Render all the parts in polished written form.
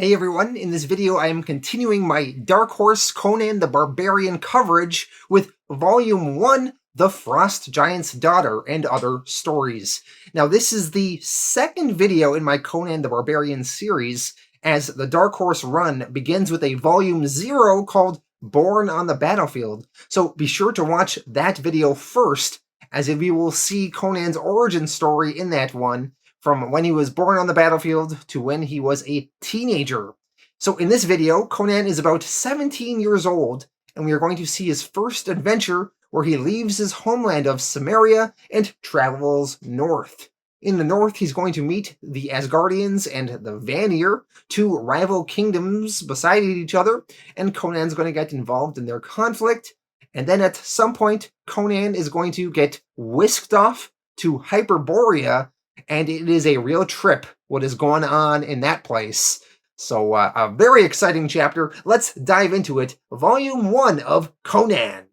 Hey everyone, in this video I am continuing my Dark Horse Conan the Barbarian coverage with Volume 1, The Frost Giant's Daughter and Other Stories. Now this is the second video in my Conan the Barbarian series, as the Dark Horse run begins with a Volume 0 called Born on the Battlefield, so be sure to watch that video first, as we will see Conan's origin story in that one, from when he was born on the battlefield to when he was a teenager. So in this video, Conan is about 17 years old, and we are going to see his first adventure where he leaves his homeland of Samaria and travels north. In the north, he's going to meet the Asgardians and the Vanir, two rival kingdoms beside each other, and Conan's going to get involved in their conflict. And then at some point, Conan is going to get whisked off to Hyperborea, and it is a real trip what is going on in that place. So a very exciting chapter. Let's dive into it. Volume 1 of Conan.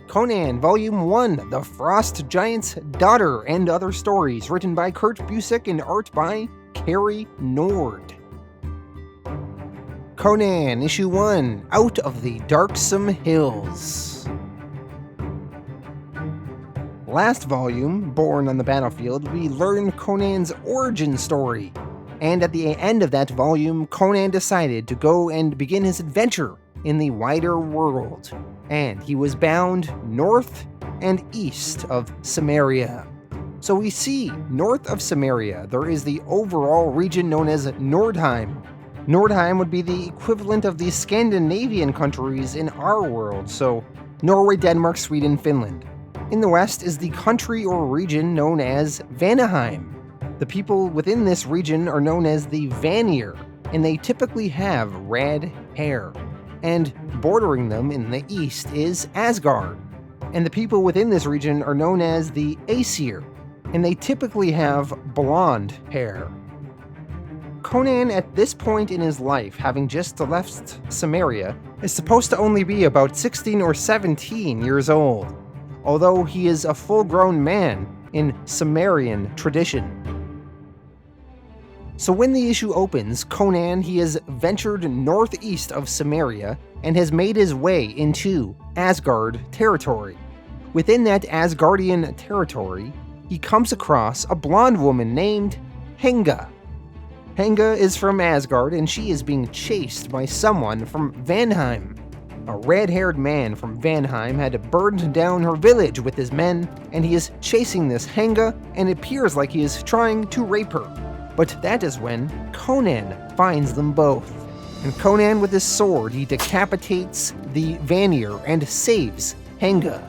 Conan, Volume 1, The Frost Giant's Daughter and Other Stories, written by Busiek and art by Cary. Conan, Issue 1, Out of the Darksome Hills. Last volume, Born on the Battlefield, we learn Conan's origin story, and at the end of that volume, Conan decided to go and begin his adventure in the wider world, and he was bound north and east of Samaria. So we see, north of Samaria, there is the overall region known as Nordheim. Nordheim would be the equivalent of the Scandinavian countries in our world, so Norway, Denmark, Sweden, Finland. In the west is the country or region known as Vanaheim. The people within this region are known as the Vanir, and they typically have red hair. And bordering them in the east is Asgard. And the people within this region are known as the Aesir, and they typically have blonde hair. Conan, at this point in his life, having just left Samaria, is supposed to only be about 16 or 17 years old, although he is a full-grown man in Sumerian tradition. So when the issue opens, Conan, he has ventured northeast of Samaria and has made his way into Asgard territory. Within that Asgardian territory, he comes across a blonde woman named Helga. Helga is from Asgard, and she is being chased by someone from Vanheim. A red-haired man from Vanheim had burned down her village with his men, and he is chasing this Helga, and it appears like he is trying to rape her. But that is when Conan finds them both. And Conan, with his sword, he decapitates the Vanir and saves Helga.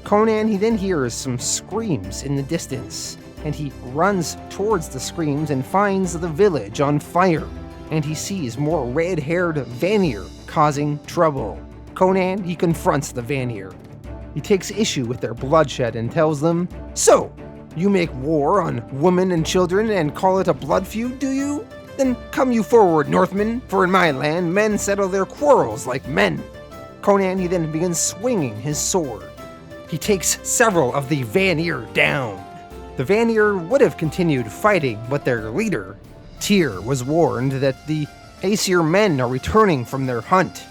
Conan, he then hears some screams in the distance, and he runs towards the screams and finds the village on fire, and he sees more red-haired Vanir causing trouble. Conan, he confronts the Vanir. He takes issue with their bloodshed and tells them, "So, you make war on women and children and call it a blood feud, do you? Then come you forward, Northmen, for in my land men settle their quarrels like men." Conan, he then begins swinging his sword. He takes several of the Vanir down. The Vanir would have continued fighting, but their leader, Tyr, was warned that the Aesir men are returning from their hunt.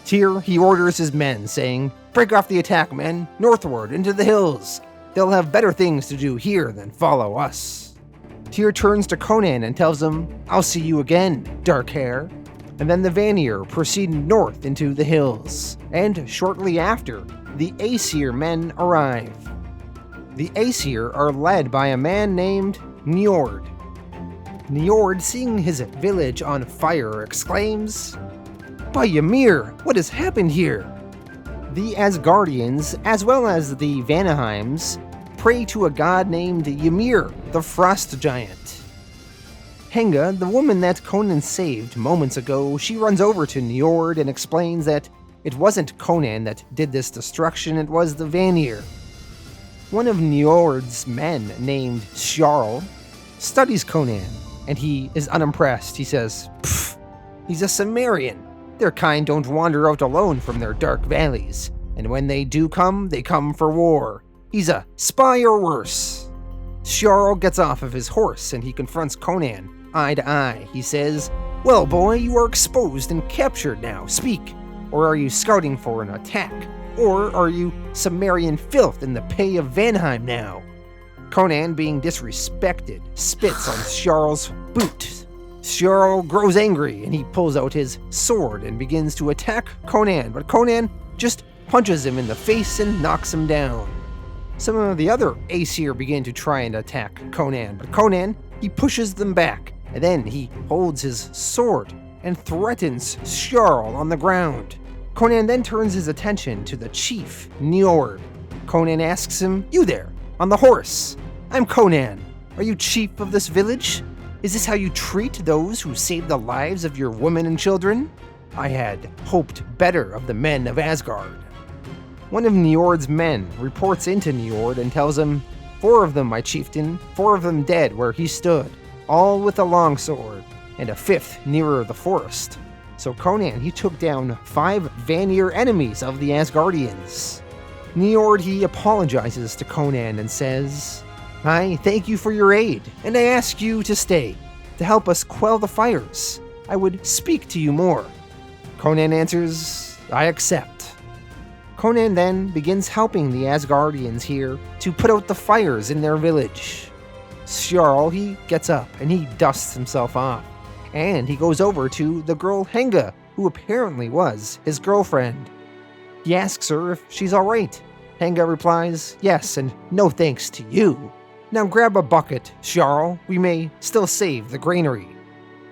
Tyr, he orders his men, saying, "Break off the attack, men, northward into the hills. They'll have better things to do here than follow us." Tyr turns to Conan and tells him, "I'll see you again, dark hair." And then the Vanir proceed north into the hills, and shortly after, the Aesir men arrive. The Aesir are led by a man named Njord. Njord, seeing his village on fire, exclaims, "By Ymir, what has happened here?" The Asgardians, as well as the Vanaheims, pray to a god named Ymir, the Frost Giant. Helga, the woman that Conan saved moments ago, she runs over to Njord and explains that it wasn't Conan that did this destruction, it was the Vanir. One of Njord's men, named Sjarl, studies Conan, and he is unimpressed. He says, "Pfft, he's a Sumerian. Their kind don't wander out alone from their dark valleys, and when they do come, they come for war. He's a spy or worse." Sjarl gets off of his horse and he confronts Conan, eye to eye. He says, "Well, boy, you are exposed and captured now. Speak. Or are you scouting for an attack? Or are you Cimmerian filth in the pay of Vanheim now?" Conan, being disrespected, spits on Sjarl's boot. Sjarl grows angry and he pulls out his sword and begins to attack Conan, but Conan just punches him in the face and knocks him down. Some of the other Aesir begin to try and attack Conan, but Conan, he pushes them back, and then he holds his sword and threatens Sjarl on the ground. Conan then turns his attention to the chief, Njord. Conan asks him, "You there, on the horse. I'm Conan. Are you chief of this village? Is this how you treat those who saved the lives of your women and children? I had hoped better of the men of Asgard." One of Njord's men reports into Njord and tells him, "4 of them, my chieftain, 4 of them dead where he stood, all with a longsword, and a 5th nearer the forest." So Conan, he took down 5 Vanir enemies of the Asgardians. Njord, he apologizes to Conan and says, "I thank you for your aid, and I ask you to stay, to help us quell the fires. I would speak to you more." Conan answers, "I accept." Conan then begins helping the Asgardians here to put out the fires in their village. Sjarl, he gets up and he dusts himself off, and he goes over to the girl Henga, who apparently was his girlfriend. He asks her if she's alright. Henga replies, "Yes, and no thanks to you. Now grab a bucket, Sjarl, we may still save the granary."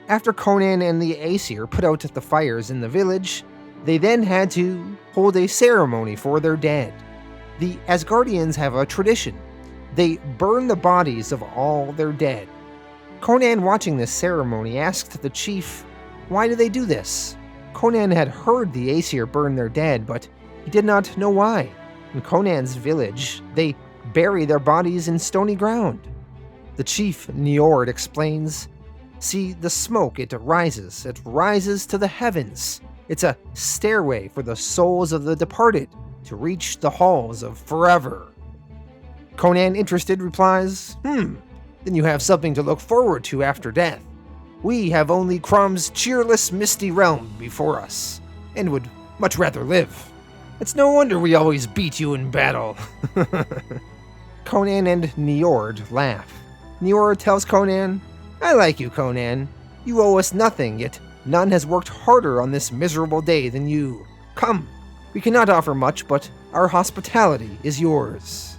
After Conan and the Aesir put out the fires in the village, they then had to hold a ceremony for their dead. The Asgardians have a tradition. They burn the bodies of all their dead. Conan, watching this ceremony, asked the chief, "Why do they do this?" Conan had heard the Aesir burn their dead, but he did not know why. In Conan's village, they bury their bodies in stony ground. The chief, Njord, explains, "See, the smoke, it rises to the heavens. It's a stairway for the souls of the departed to reach the halls of forever." Conan, interested, replies, Then you have something to look forward to after death. We have only Crum's cheerless, misty realm before us, and would much rather live. It's no wonder we always beat you in battle." Conan and Njord laugh. Njord tells Conan, "I like you, Conan. You owe us nothing, yet none has worked harder on this miserable day than you. Come, we cannot offer much, but our hospitality is yours."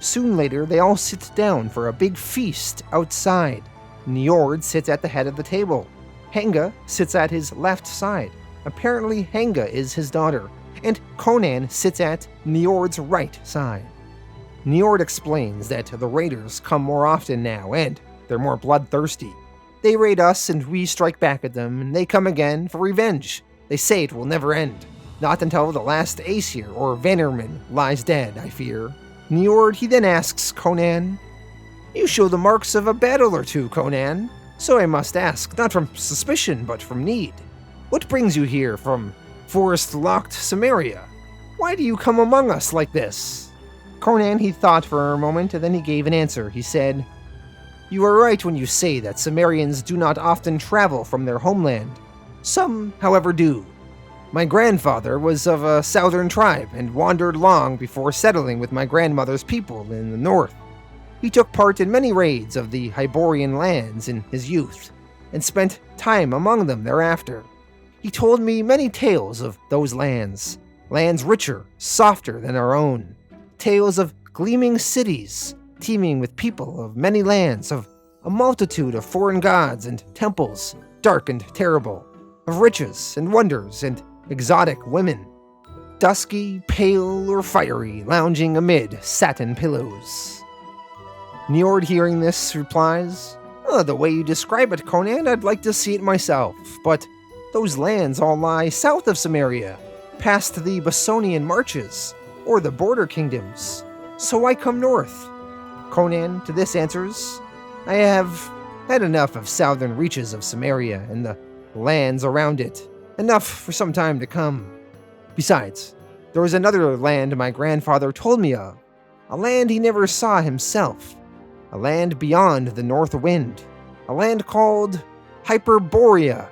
Soon later, they all sit down for a big feast outside. Njord sits at the head of the table. Henga sits at his left side. Apparently, Henga is his daughter, and Conan sits at Njord's right side. Njord explains that the raiders come more often now, and they're more bloodthirsty. They raid us, and we strike back at them, and they come again for revenge. They say it will never end. Not until the last Aesir or Vanirman lies dead, I fear. Njord, he then asks Conan, "You show the marks of a battle or two, Conan. So I must ask, not from suspicion, but from need. What brings you here from forest-locked Cimmeria? Why do you come among us like this?" Conan, he thought for a moment, and then he gave an answer. He said, "You are right when you say that Cimmerians do not often travel from their homeland. Some, however, do. My grandfather was of a southern tribe and wandered long before settling with my grandmother's people in the north. He took part in many raids of the Hyperborean lands in his youth, and spent time among them thereafter. He told me many tales of those lands richer, softer than our own. Tales of gleaming cities, teeming with people of many lands, of a multitude of foreign gods and temples, dark and terrible, of riches and wonders and exotic women, dusky, pale, or fiery, lounging amid satin pillows." Njord, hearing this, replies, "The way you describe it, Conan, I'd like to see it myself, but those lands all lie south of Cimmeria, past the Bosonian marches, or the border kingdoms. So I come north." Conan to this answers, "I have had enough of southern reaches of Cimmeria and the lands around it. Enough for some time to come. Besides, there was another land my grandfather told me of, a land he never saw himself, a land beyond the north wind. a land called Hyperborea.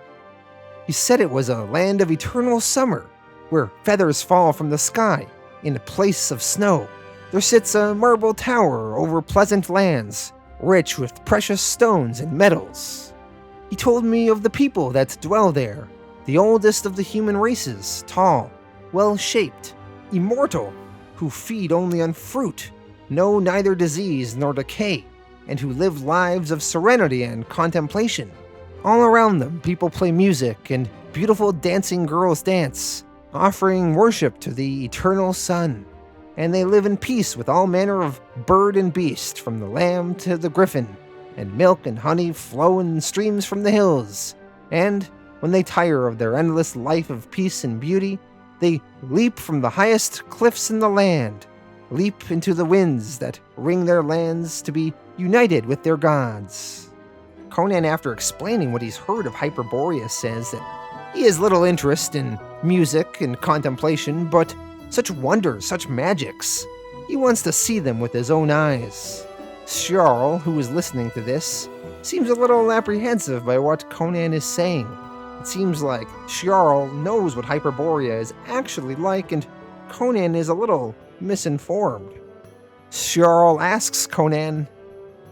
He said it was a land of eternal summer, where feathers fall from the sky in place of snow. There sits a marble tower over pleasant lands, rich with precious stones and metals. He told me of the people that dwell there, the oldest of the human races, tall, well-shaped, immortal, who feed only on fruit, know neither disease nor decay, and who live lives of serenity and contemplation. All around them, people play music and beautiful dancing girls dance, offering worship to the eternal sun. And they live in peace with all manner of bird and beast, from the lamb to the griffin, and milk and honey flow in streams from the hills. And when they tire of their endless life of peace and beauty, they leap from the highest cliffs in the land, leap into the winds that ring their lands to be united with their gods. Conan, after explaining what he's heard of Hyperborea, says that he has little interest in music and contemplation, but such wonders, such magics, he wants to see them with his own eyes. Sjarl, who is listening to this, seems a little apprehensive by what Conan is saying. It seems like Sjarl knows what Hyperborea is actually like, and Conan is a little misinformed. Sjarl asks Conan,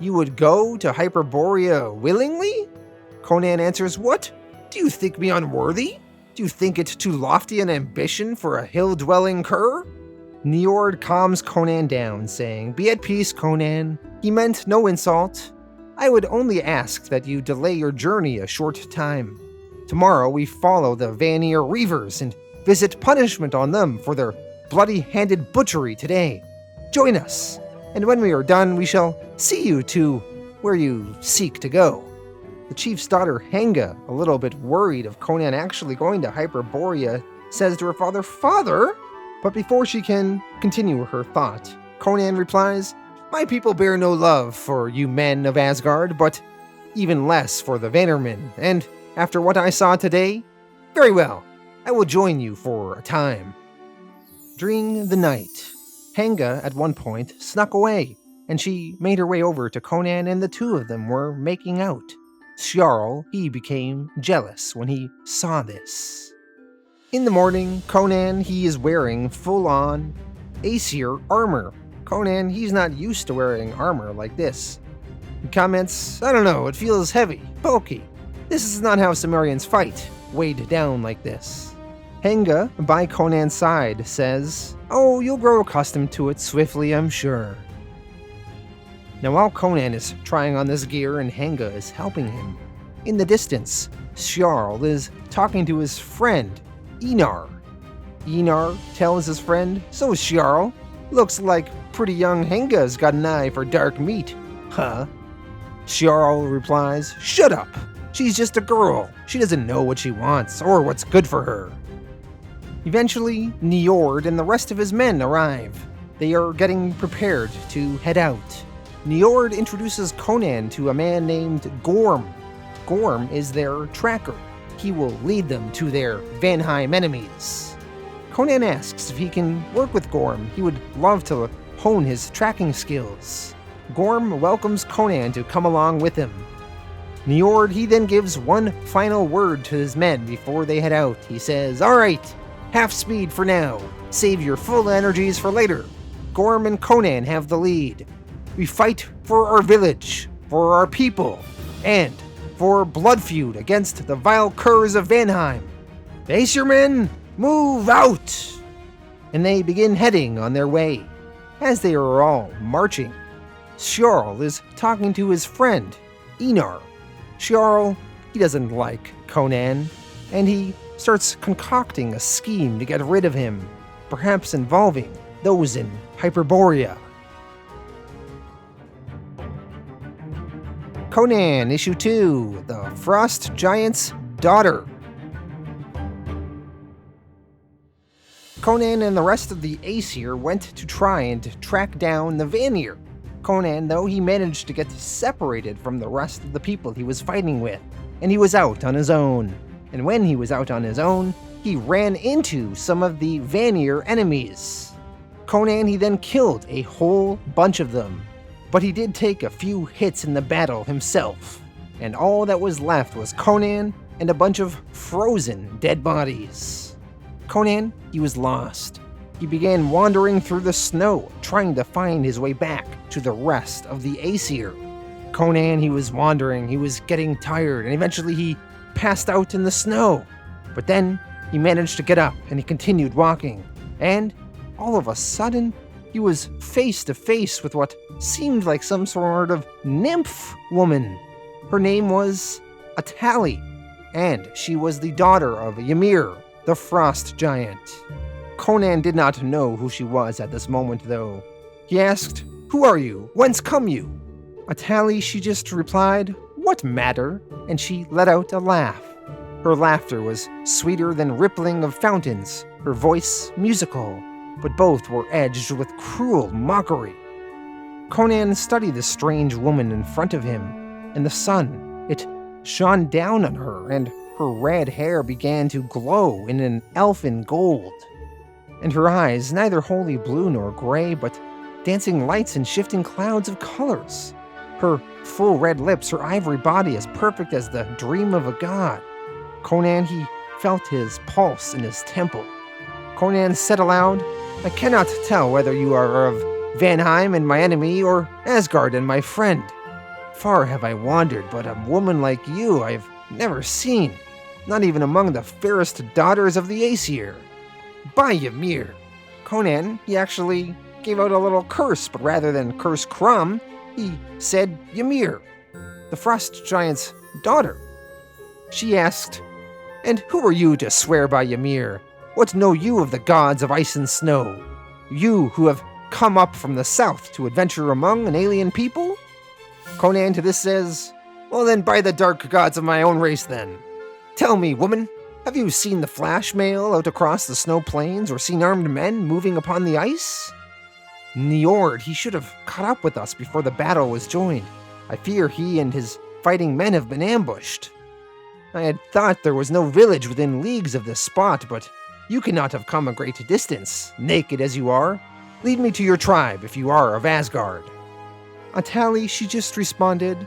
"You would go to Hyperborea willingly?" Conan answers, "What? Do you think me unworthy? Do you think it too lofty an ambition for a hill-dwelling cur?" Njord calms Conan down, saying, "Be at peace, Conan. He meant no insult. I would only ask that you delay your journey a short time. Tomorrow we follow the Vanir reavers and visit punishment on them for their bloody-handed butchery today. Join us, and when we are done, we shall see you to where you seek to go." The chief's daughter, Hanga, a little bit worried of Conan actually going to Hyperborea, says to her father, "Father?" But before she can continue her thought, Conan replies, "My people bear no love for you men of Asgard, but even less for the Vanirmen, and after what I saw today, very well, I will join you for a time." During the night, Hanga at one point snuck away, and she made her way over to Conan, and the two of them were making out. Sjarl, he became jealous when he saw this. In the morning, Conan, he is wearing full-on Aesir armor. Conan, he's not used to wearing armor like this. He comments, "I don't know, it feels heavy, bulky. This is not how Cimmerians fight, weighed down like this." Hanga, by Conan's side, says, "Oh, you'll grow accustomed to it swiftly, I'm sure." Now while Conan is trying on this gear and Hanga is helping him, in the distance, Sjarl is talking to his friend, Einar. Einar tells his friend, "So Sjarl, looks like pretty young Henga's got an eye for dark meat, huh?" Sjarl replies, "Shut up! She's just a girl. She doesn't know what she wants or what's good for her." Eventually, Njord and the rest of his men arrive. They are getting prepared to head out. Njord introduces Conan to a man named Gorm. Gorm is their tracker. He will lead them to their Vanheim enemies. Conan asks if he can work with Gorm. He would love to hone his tracking skills. Gorm welcomes Conan to come along with him. Njord, he then gives one final word to his men before they head out. He says, "All right, half speed for now. Save your full energies for later. Gorm and Conan have the lead. We fight for our village, for our people, and for blood feud against the vile curs of Vanheim. Ace your men, move out!" And they begin heading on their way. As they are all marching, Sjarl is talking to his friend, Einar. Sjarl, he doesn't like Conan, and he starts concocting a scheme to get rid of him, perhaps involving those in Hyperborea. Conan, Issue 2, The Frost Giant's Daughter. Conan and the rest of the Aesir went to try and track down the Vanir. Conan, though, he managed to get separated from the rest of the people he was fighting with, and he was out on his own. And when he was out on his own, he ran into some of the Vanir enemies. Conan, he then killed a whole bunch of them, but he did take a few hits in the battle himself. and all that was left was Conan and a bunch of frozen dead bodies. Conan, he was lost. He began wandering through the snow, trying to find his way back to the rest of the Aesir. Conan, he was wandering, he was getting tired, and eventually he passed out in the snow. But then he managed to get up and he continued walking. And all of a sudden, he was face to face with what seemed like some sort of nymph woman. Her name was Atali, and she was the daughter of Ymir, the frost giant. Conan did not know who she was at this moment, though. He asked, "Who are you? Whence come you?" Atali, she just replied, "What matter?" And she let out a laugh. Her laughter was sweeter than rippling of fountains, her voice musical, but both were edged with cruel mockery. Conan studied the strange woman in front of him, and the sun, it shone down on her, and her red hair began to glow in an elfin gold. And her eyes, neither wholly blue nor gray, but dancing lights and shifting clouds of colors. Her full red lips, her ivory body as perfect as the dream of a god. Conan, he felt his pulse in his temple. Conan said aloud, "I cannot tell whether you are of Vanheim and my enemy, or Asgard and my friend. Far have I wandered, but a woman like you I've never seen, not even among the fairest daughters of the Aesir. By Ymir!" Conan, he actually gave out a little curse, but rather than curse Crom, he said Ymir, the frost giant's daughter. She asked, "And who are you to swear by Ymir? What know you of the gods of ice and snow? You who have come up from the south to adventure among an alien people?" Conan to this says, "Well then, by the dark gods of my own race then. Tell me, woman, have you seen the flash mail out across the snow plains, or seen armed men moving upon the ice? Njord, he should have caught up with us before the battle was joined. I fear he and his fighting men have been ambushed. I had thought there was no village within leagues of this spot, but you cannot have come a great distance, naked as you are. Lead me to your tribe if you are of Asgard." Atali, she just responded,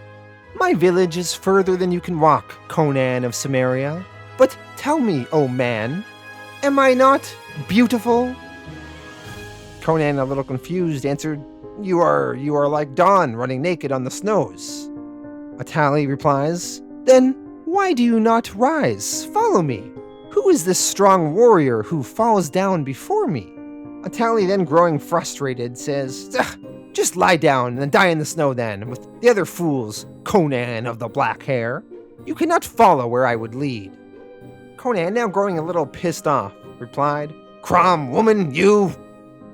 "My village is further than you can walk, Conan of Samaria. But tell me, O man, am I not beautiful?" Conan, a little confused, answered, You are like dawn running naked on the snows." Atali replies, "Then why do you not rise? Follow me. Who is this strong warrior who falls down before me?" Atali, then growing frustrated, says, "Just lie down and die in the snow then, with the other fools, Conan of the black hair. You cannot follow where I would lead." Conan, now growing a little pissed off, replied, "Crom, woman, you!"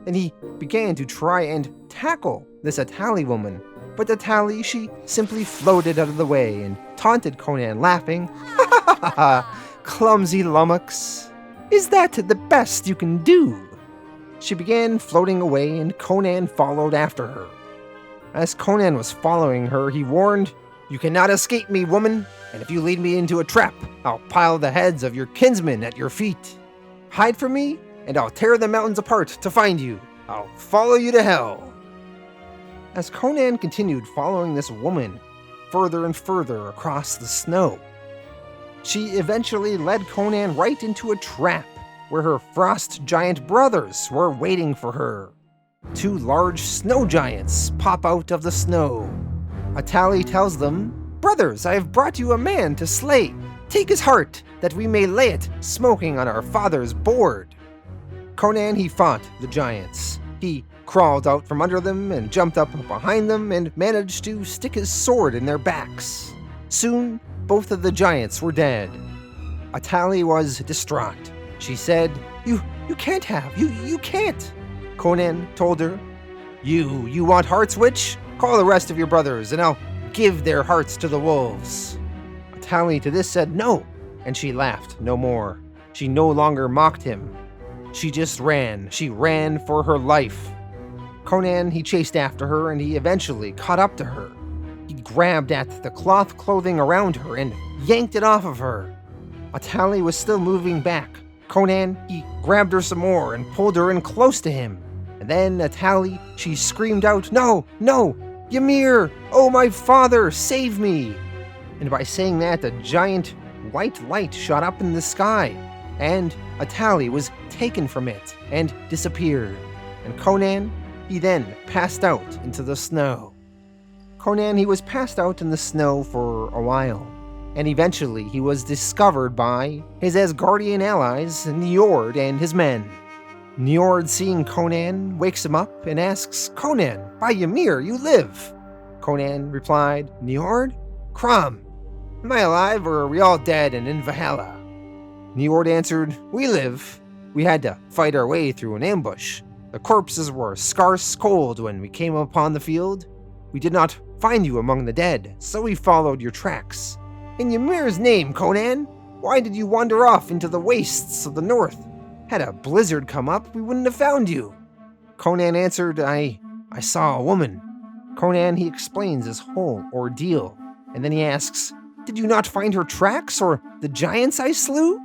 Then he began to try and tackle this Atali woman, but Atali, she simply floated out of the way and taunted Conan, laughing, "Ha ha ha ha, clumsy lummox. Is that the best you can do?" She began floating away, and Conan followed after her. As Conan was following her, he warned, "You cannot escape me, woman, and if you lead me into a trap, I'll pile the heads of your kinsmen at your feet. Hide from me, and I'll tear the mountains apart to find you. I'll follow you to hell." As Conan continued following this woman further and further across the snow, she eventually led Conan right into a trap where her frost giant brothers were waiting for her. Two large snow giants pop out of the snow. Atali tells them, "Brothers, I have brought you a man to slay. Take his heart, that we may lay it smoking on our father's board." Conan, he fought the giants. He crawled out from under them and jumped up behind them and managed to stick his sword in their backs. Soon, both of the giants were dead. Atali was distraught. She said, You can't have, you can't." Conan told her, You want hearts, witch? Call the rest of your brothers, and I'll give their hearts to the wolves." Atali to this said no, and she laughed no more. She no longer mocked him. She just ran. She ran for her life. Conan, he chased after her, and he eventually caught up to her. He grabbed at the cloth clothing around her and yanked it off of her. Atali was still moving back. Conan, he grabbed her some more and pulled her in close to him. And then Atali, she screamed out, No, Ymir! Oh, my father, save me!" And by saying that, a giant white light shot up in the sky, and a tally was taken from it and disappeared. And Conan, he then passed out into the snow. Conan, he was passed out in the snow for a while, and eventually he was discovered by his Asgardian allies, Njord and his men. Njord, seeing Conan, wakes him up and asks, "Conan, by Ymir, you live." Conan replied, "Njord? Crom, am I alive or are we all dead and in Valhalla?" Njord answered, "We live. We had to fight our way through an ambush. The corpses were scarce cold when we came upon the field. We did not find you among the dead, so we followed your tracks. In Ymir's name, Conan, why did you wander off into the wastes of the north? Had a blizzard come up, we wouldn't have found you." Conan answered, I saw a woman." Conan, he explains his whole ordeal, and then he asks, "Did you not find her tracks or the giants I slew?"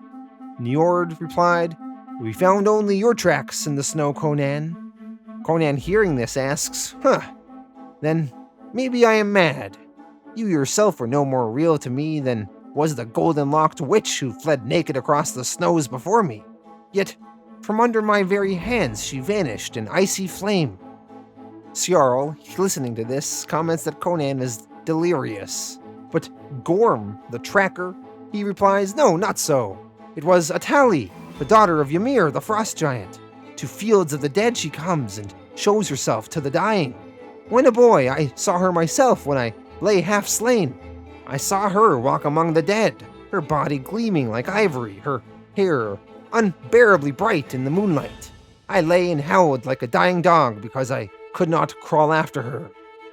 Njord replied, "We found only your tracks in the snow, Conan." Conan, hearing this, asks, "Then maybe I am mad. You yourself were no more real to me than was the golden-locked witch who fled naked across the snows before me. Yet, from under my very hands she vanished in icy flame." Sjarl, listening to this, comments that Conan is delirious. But Gorm, the tracker, he replies, "No, not so. It was Atali, the daughter of Ymir, the frost giant. To fields of the dead she comes and shows herself to the dying. When a boy, I saw her myself when I lay half slain. I saw her walk among the dead, her body gleaming like ivory, her hair unbearably bright in the moonlight. I lay and howled like a dying dog because I could not crawl after her.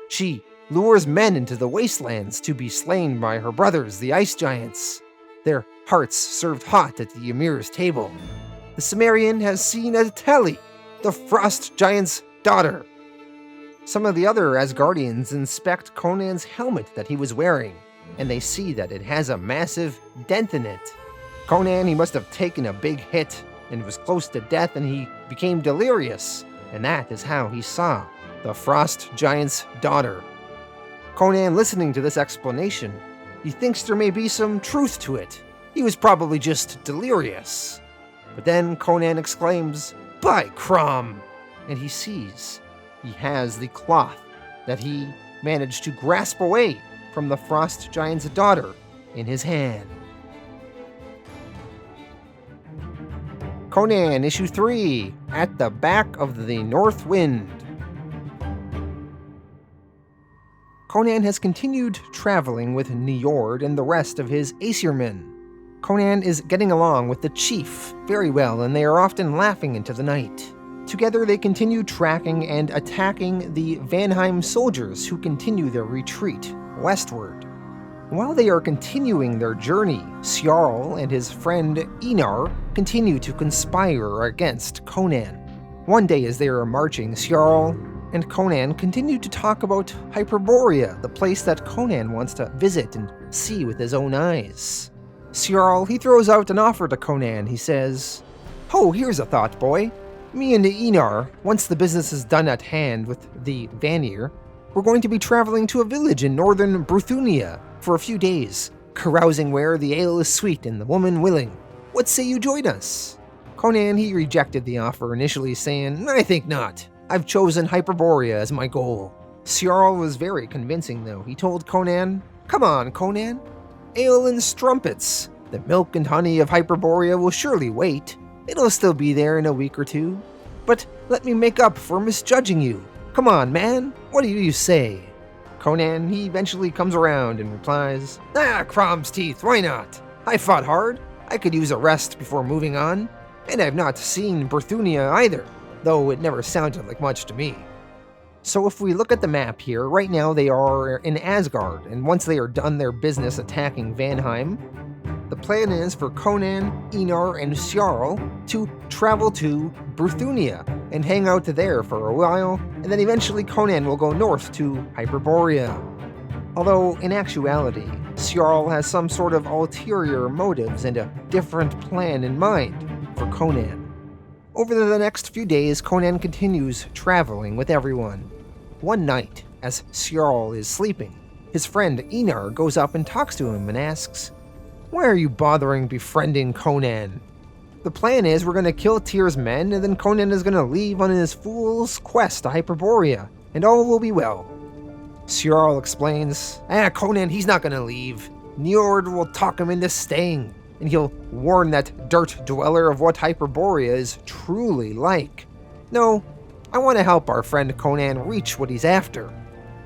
She lures men into the wastelands to be slain by her brothers, the ice giants. Their hearts served hot at the Ymir's table. The Cimmerian has seen Atali, the frost giant's daughter." Some of the other Asgardians inspect Conan's helmet that he was wearing, and they see that it has a massive dent in it. Conan, he must have taken a big hit and was close to death, and he became delirious, and that is how he saw the frost giant's daughter. Conan, listening to this explanation, he thinks there may be some truth to it. He was probably just delirious. But then Conan exclaims, "By Crom!" And he sees he has the cloth that he managed to grasp away from the frost giant's daughter in his hand. Conan, Issue 3, At the Back of the North Wind. Conan has continued traveling with Njord and the rest of his Aesirmen. Conan is getting along with the chief very well, and they are often laughing into the night. Together they continue tracking and attacking the Vanheim soldiers who continue their retreat westward. While they are continuing their journey, Sjarl and his friend Einar continue to conspire against Conan. One day as they are marching, Sjarl and Conan continue to talk about Hyperborea, the place that Conan wants to visit and see with his own eyes. Sjarl, he throws out an offer to Conan. He says, "Oh, here's a thought, boy. Me and Einar, once the business is done at hand with the Vanir, we're going to be traveling to a village in northern Bruthunia for a few days, carousing where the ale is sweet and the woman willing. What say you join us?" Conan, he rejected the offer, initially saying, "I think not. I've chosen Hyperborea as my goal." Sjarl was very convincing, though. He told Conan, "Come on, Conan. Ale and strumpets. The milk and honey of Hyperborea will surely wait. It'll still be there in a week or two. But let me make up for misjudging you. Come on, man. What do you say?" Conan, he eventually comes around and replies, "Crom's teeth, why not? I fought hard. I could use a rest before moving on. And I've not seen Bruthunia either, though it never sounded like much to me." So if we look at the map here, right now they are in Asgard, and once they are done their business attacking Vanheim, the plan is for Conan, Einar, and Sjarl to travel to Bruthunia and hang out there for a while, and then eventually Conan will go north to Hyperborea. Although, in actuality, Sjarl has some sort of ulterior motives and a different plan in mind for Conan. Over the next few days, Conan continues traveling with everyone. One night, as Sjarl is sleeping, His friend Einar goes up and talks to him and asks, "Why are you bothering befriending Conan? The plan is we're going to kill Tyr's men, and then Conan is going to leave on his fool's quest to Hyperborea, and all will be well." Sjarl explains, Conan, he's not going to leave. Njord will talk him into staying, and he'll warn that dirt dweller of what Hyperborea is truly like. No, I want to help our friend Conan reach what he's after.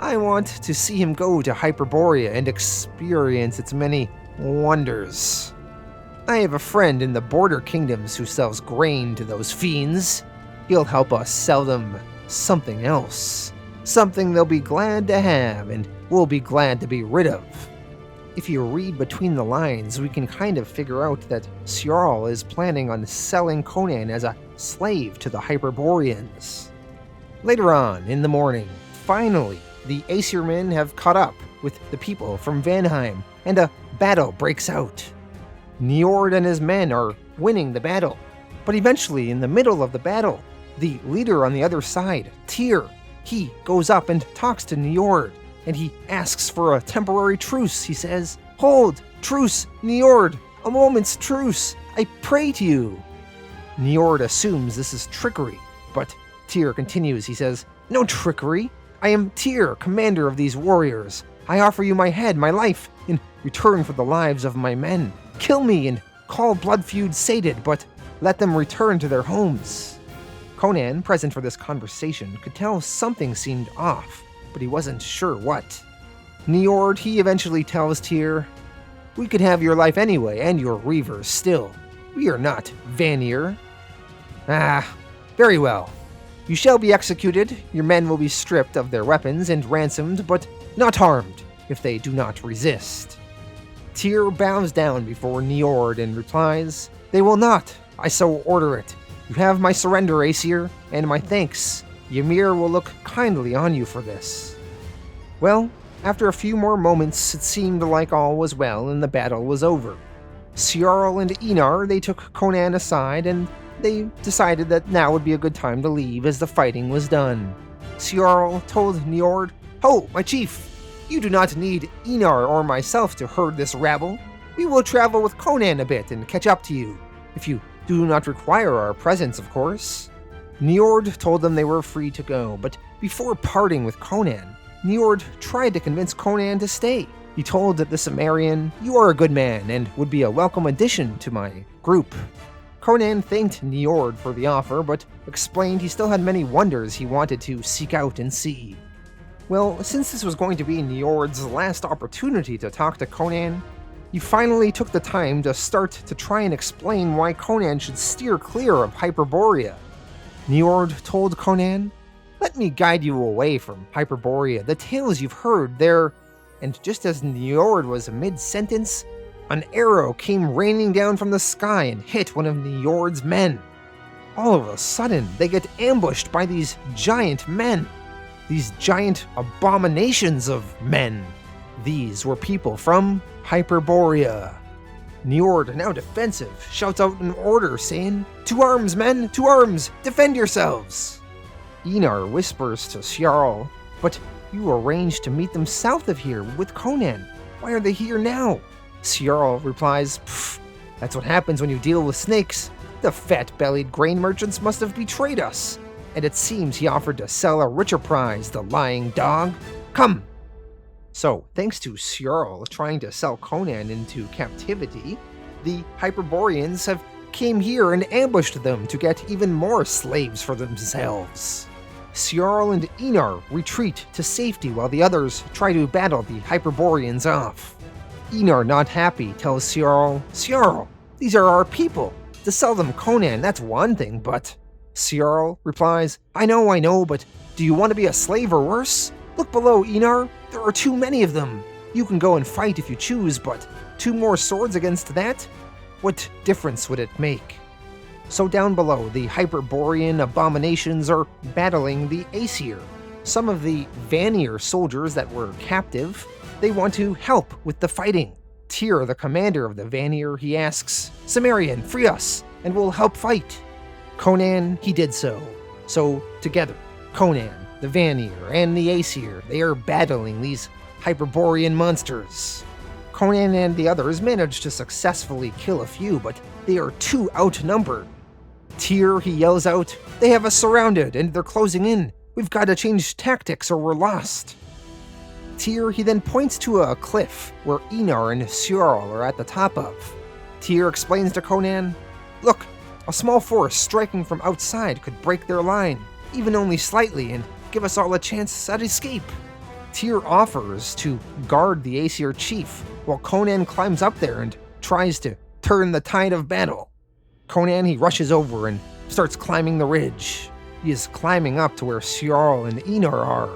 I want to see him go to Hyperborea and experience its many wonders. I have a friend in the border kingdoms who sells grain to those fiends. He'll help us sell them something else. Something they'll be glad to have and we'll be glad to be rid of. If you read between the lines, we can kind of figure out that Sjarl is planning on selling Conan as a slave to the Hyperboreans. Later on, in the morning, finally, the Aesirmen have caught up with the people from Vanheim, and a battle breaks out. Njord and his men are winning the battle, but eventually, in the middle of the battle, the leader on the other side, Tyr, he goes up and talks to Njord, and he asks for a temporary truce. He says, "Hold, truce, Njord, a moment's truce, I pray to you." Njord assumes this is trickery, but Tyr continues. He says, "No trickery. I am Tyr, commander of these warriors. I offer you my head, my life, in return for the lives of my men. Kill me and call blood feud sated, but let them return to their homes." Conan, present for this conversation, could tell something seemed off, but he wasn't sure what. Njord, he eventually tells Tyr, "We could have your life anyway, and your reavers still. We are not Vanir." Very well. You shall be executed, your men will be stripped of their weapons and ransomed, but not harmed if they do not resist. Tyr bows down before Njord and replies, "They will not, I so order it. You have my surrender, Aesir, and my thanks. Ymir will look kindly on you for this." Well, after a few more moments, it seemed like all was well and the battle was over. Sjarl and Einar, they took Conan aside and they decided that now would be a good time to leave as the fighting was done. Sjarl told Njord, "Ho, my chief! You do not need Einar or myself to herd this rabble. We will travel with Conan a bit and catch up to you, if you do not require our presence, of course." Njord told them they were free to go, but before parting with Conan, Njord tried to convince Conan to stay. He told the Cimmerian, "You are a good man and would be a welcome addition to my group." Conan thanked Njord for the offer, but explained he still had many wonders he wanted to seek out and see. Well, since this was going to be Njord's last opportunity to talk to Conan, he finally took the time to start to try and explain why Conan should steer clear of Hyperborea. Njord told Conan, "Let me guide you away from Hyperborea, the tales you've heard there." And just as Njord was mid-sentence, an arrow came raining down from the sky and hit one of Njord's men. All of a sudden, they get ambushed by these giant men. These giant abominations of men. These were people from Hyperborea. Njord, now defensive, shouts out an order saying, "To arms, men! To arms! Defend yourselves!" Einar whispers to Sjarl, "But you arranged to meet them south of here with Conan. Why are they here now?" Sjarl replies, "That's what happens when you deal with snakes. The fat-bellied grain merchants must have betrayed us. And it seems he offered to sell a richer prize, the lying dog. Come!" So, thanks to Sjarl trying to sell Conan into captivity, the Hyperboreans have came here and ambushed them to get even more slaves for themselves. Sjarl and Einar retreat to safety while the others try to battle the Hyperboreans off. Einar, not happy, tells Sjarl, "Sjarl, these are our people. To sell them Conan, that's one thing, but..." Sjarl replies, I know, but do you want to be a slave or worse? Look below, Einar. There are too many of them. You can go and fight if you choose, but 2 more swords against that? What difference would it make? So down below, the Hyperborean abominations are battling the Aesir. Some of the Vanir soldiers that were captive, they want to help with the fighting. Tyr, the commander of the Vanir, he asks, "Cimmerian, free us, and we'll help fight." Conan, he did so. So together, Conan, the Vanir, and the Aesir, they are battling these Hyperborean monsters. Conan and the others manage to successfully kill a few, but they are too outnumbered. Tyr, he yells out, "They have us surrounded and they're closing in. We've got to change tactics or we're lost." Tyr, he then points to a cliff where Einar and Sjarl are at the top of. Tyr explains to Conan, "Look, a small force striking from outside could break their line, even only slightly, and give us all a chance at escape." Tyr offers to guard the Aesir chief, while Conan climbs up there and tries to turn the tide of battle. Conan, he rushes over and starts climbing the ridge. He is climbing up to where Sjarl and Einar are.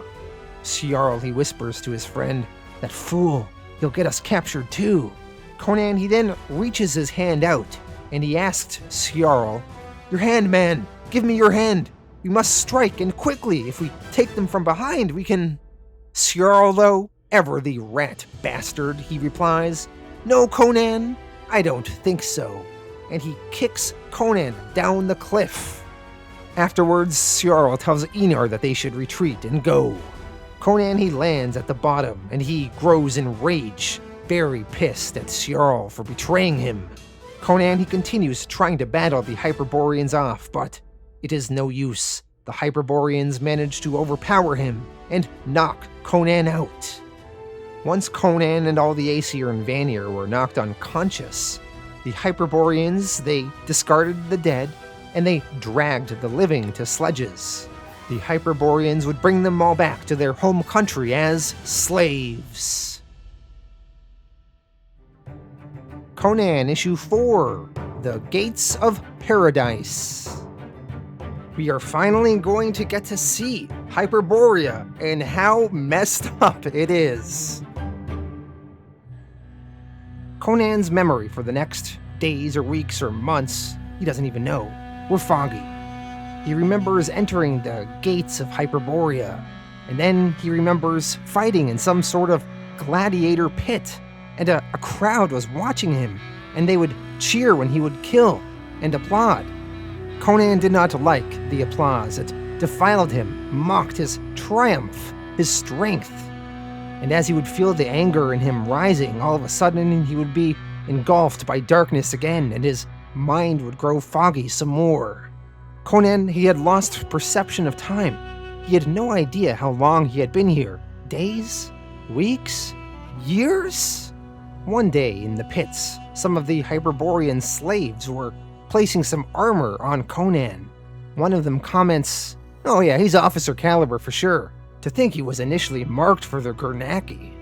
Sjarl, he whispers to his friend, "That fool, he'll get us captured too." Conan, he then reaches his hand out, and he asked Sjarl, "Your hand, man, give me your hand. We must strike, and quickly. If we take them from behind, we can..." Sjarl, though, ever the rat bastard, he replies, "No, Conan, I don't think so." And he kicks Conan down the cliff. Afterwards, Sjarl tells Einar that they should retreat and go. Conan, he lands at the bottom, and he grows in rage, very pissed at Sjarl for betraying him. Conan, he continues trying to battle the Hyperboreans off, but it is no use. The Hyperboreans manage to overpower him and knock Conan out. Once Conan and all the Aesir and Vanir were knocked unconscious, the Hyperboreans, they discarded the dead, and they dragged the living to sledges. The Hyperboreans would bring them all back to their home country as slaves. Conan Issue 4, The Gates of Paradise. We are finally going to get to see Hyperborea and how messed up it is. Conan's memory for the next days or weeks or months, he doesn't even know, were foggy. He remembers entering the gates of Hyperborea, and then he remembers fighting in some sort of gladiator pit, and a crowd was watching him, and they would cheer when he would kill and applaud. Conan did not like the applause. It defiled him, mocked his triumph, his strength. And as he would feel the anger in him rising, all of a sudden he would be engulfed by darkness again, and his mind would grow foggy some more. Conan, he had lost perception of time. He had no idea how long he had been here. Days? Weeks? Years? One day in the pits, some of the Hyperborean slaves were placing some armor on Conan. One of them comments, "Oh yeah, he's officer caliber for sure. To think he was initially marked for the Gurnaki."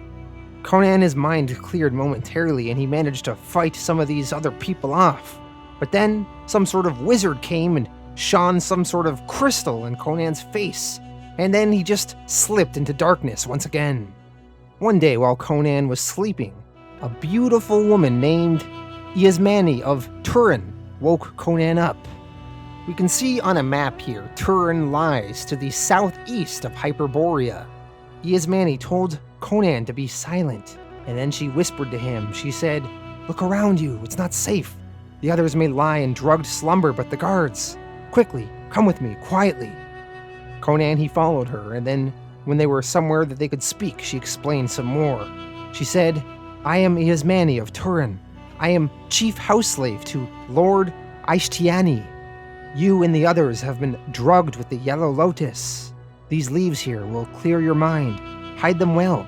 Conan, his mind cleared momentarily, and he managed to fight some of these other people off. But then, some sort of wizard came and shone some sort of crystal in Conan's face, and then he just slipped into darkness once again. One day while Conan was sleeping, a beautiful woman named Iasmani of Turin woke Conan up. We can see on a map here, Turin lies to the southeast of Hyperborea. Iasmani told Conan to be silent, and then she whispered to him. She said, "Look around you, it's not safe. The others may lie in drugged slumber, but the guards. Quickly, come with me, quietly." Conan, he followed her, and then when they were somewhere that they could speak, she explained some more. She said, "I am Iasmani of Turin. I am chief house slave to Lord Aishtiani. You and the others have been drugged with the yellow lotus. These leaves here will clear your mind. Hide them well."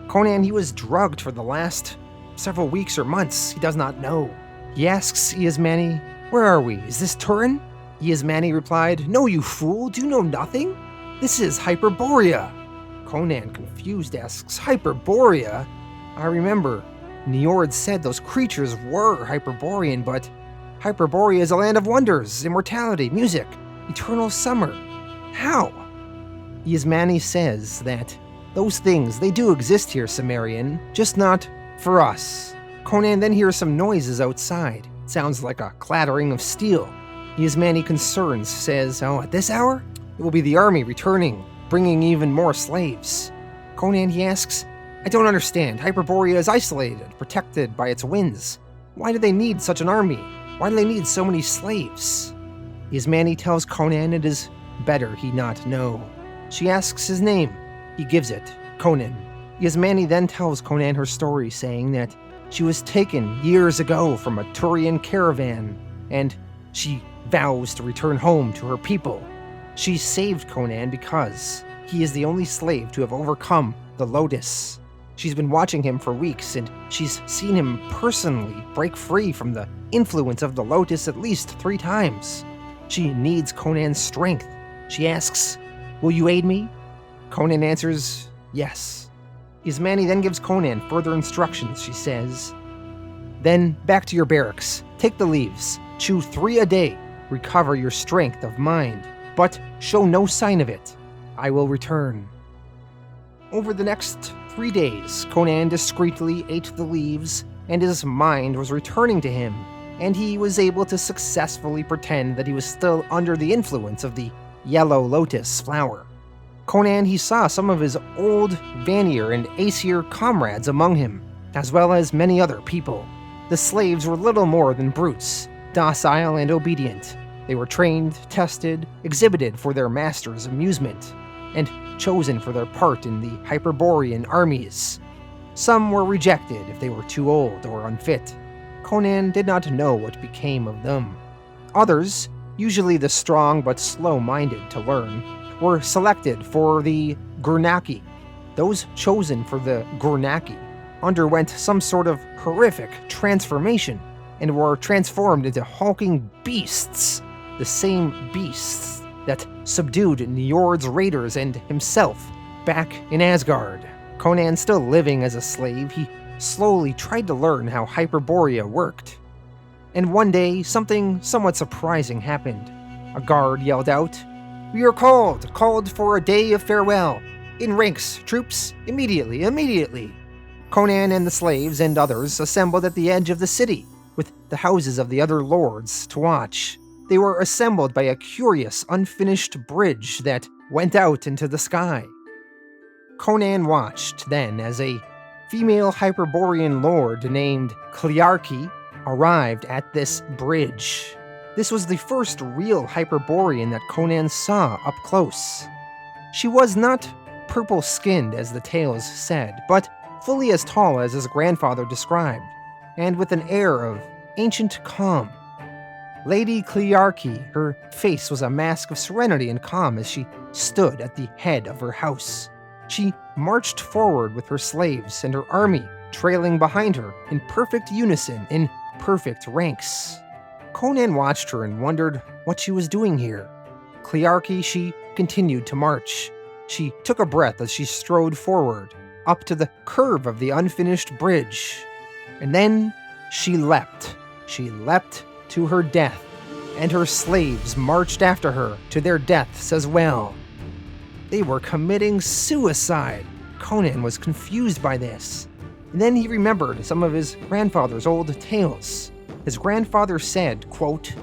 Conan, he was drugged for the last several weeks or months. He does not know. He asks Iasmani, "Where are we? Is this Turin?" Iasmani replied, "No, you fool. Do you know nothing? This is Hyperborea." Conan, confused, asks, "Hyperborea? I remember. Njord said those creatures were Hyperborean, but Hyperborea is a land of wonders, immortality, music, eternal summer. How?" Iasmani says that those things, they do exist here, Cimmerian, just not for us. Conan then hears some noises outside. It sounds like a clattering of steel. Iasmani, concerns, says, "Oh, at this hour? It will be the army returning, bringing even more slaves." Conan, he asks, "I don't understand. Hyperborea is isolated, protected by its winds. Why do they need such an army? Why do they need so many slaves?" Iasmani tells Conan it is better he not know. She asks his name. He gives it, Conan. Yasmani then tells Conan her story, saying that she was taken years ago from a Turian caravan, and she vows to return home to her people. She saved Conan because he is the only slave to have overcome the Lotus. She's been watching him for weeks, and she's seen him personally break free from the influence of the Lotus at least 3 times. She needs Conan's strength. She asks, "Will you aid me?" Conan answers, "Yes." Yasmani then gives Conan further instructions. She says, "Then back to your barracks. Take the leaves. Chew 3 a day. Recover your strength of mind, but show no sign of it. I will return." Over the next 3 days, Conan discreetly ate the leaves, and his mind was returning to him, and he was able to successfully pretend that he was still under the influence of the yellow lotus flower. Conan, he saw some of his old Vanir and Aesir comrades among him, as well as many other people. The slaves were little more than brutes, docile and obedient. They were trained, tested, exhibited for their master's amusement, and chosen for their part in the Hyperborean armies. Some were rejected if they were too old or unfit. Conan did not know what became of them. Others, usually the strong but slow-minded to learn, were selected for the Gurnaki. Those chosen for the Gurnaki underwent some sort of horrific transformation and were transformed into hulking beasts, the same beasts that subdued Njord's raiders and himself back in Asgard. Conan still living as a slave, he slowly tried to learn how Hyperborea worked. And one day, something somewhat surprising happened. A guard yelled out, "We are called for a day of farewell. In ranks, troops, immediately." Conan and the slaves and others assembled at the edge of the city, with the houses of the other lords to watch. They were assembled by a curious, unfinished bridge that went out into the sky. Conan watched then as a female Hyperborean lord named Cary arrived at this bridge. This was the first real Hyperborean that Conan saw up close. She was not purple-skinned as the tales said, but fully as tall as his grandfather described, and with an air of ancient calm. Lady Clearchy, her face was a mask of serenity and calm as she stood at the head of her house. She marched forward with her slaves and her army trailing behind her in perfect unison, in perfect ranks. Conan watched her and wondered what she was doing here. Clearchy, she continued to march. She took a breath as she strode forward, up to the curve of the unfinished bridge. And then she leapt. She leapt to her death, and her slaves marched after her to their deaths as well. They were committing suicide. Conan was confused by this. And then he remembered some of his grandfather's old tales. His grandfather said, quote,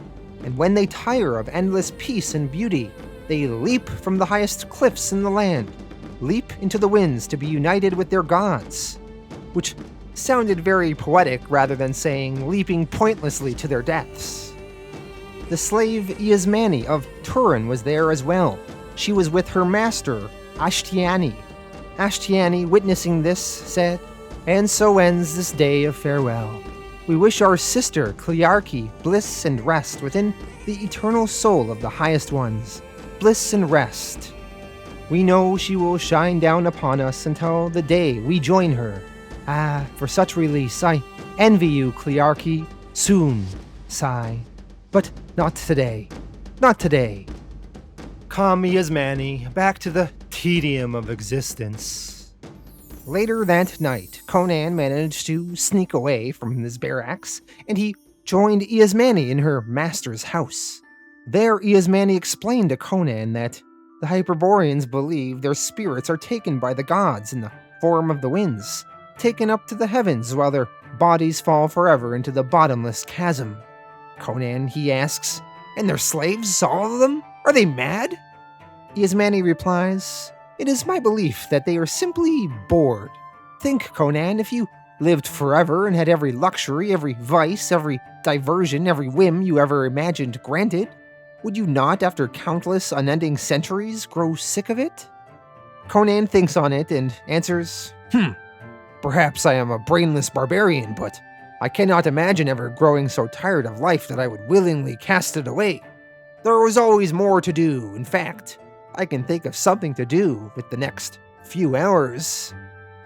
"And when they tire of endless peace and beauty, they leap from the highest cliffs in the land, leap into the winds to be united with their gods," which sounded very poetic rather than saying leaping pointlessly to their deaths. The slave Yasmani of Turin was there as well. She was with her master, Ashtiani. Ashtiani, witnessing this, said, "And so ends this day of farewell. We wish our sister Clearchy bliss and rest within the eternal soul of the highest ones. Bliss and rest. We know she will shine down upon us until the day we join her. Ah, for such release, I envy you, Clearchy. Soon, sigh. But not today. Not today." Come, Yasmani, back to the tedium of existence. Later that night, Conan managed to sneak away from his barracks, and he joined Yasmani in her master's house. There, Yasmani explained to Conan that the Hyperboreans believe their spirits are taken by the gods in the form of the winds, taken up to the heavens while their bodies fall forever into the bottomless chasm. Conan, he asks, "And their slaves, all of them? Are they mad?" Yasmani replies, "It is my belief that they are simply bored. Think, Conan, if you lived forever and had every luxury, every vice, every diversion, every whim you ever imagined granted, would you not, after countless unending centuries, grow sick of it?" Conan thinks on it and answers, Perhaps I am a brainless barbarian, but I cannot imagine ever growing so tired of life that I would willingly cast it away. There was always more to do. In fact, I can think of something to do with the next few hours.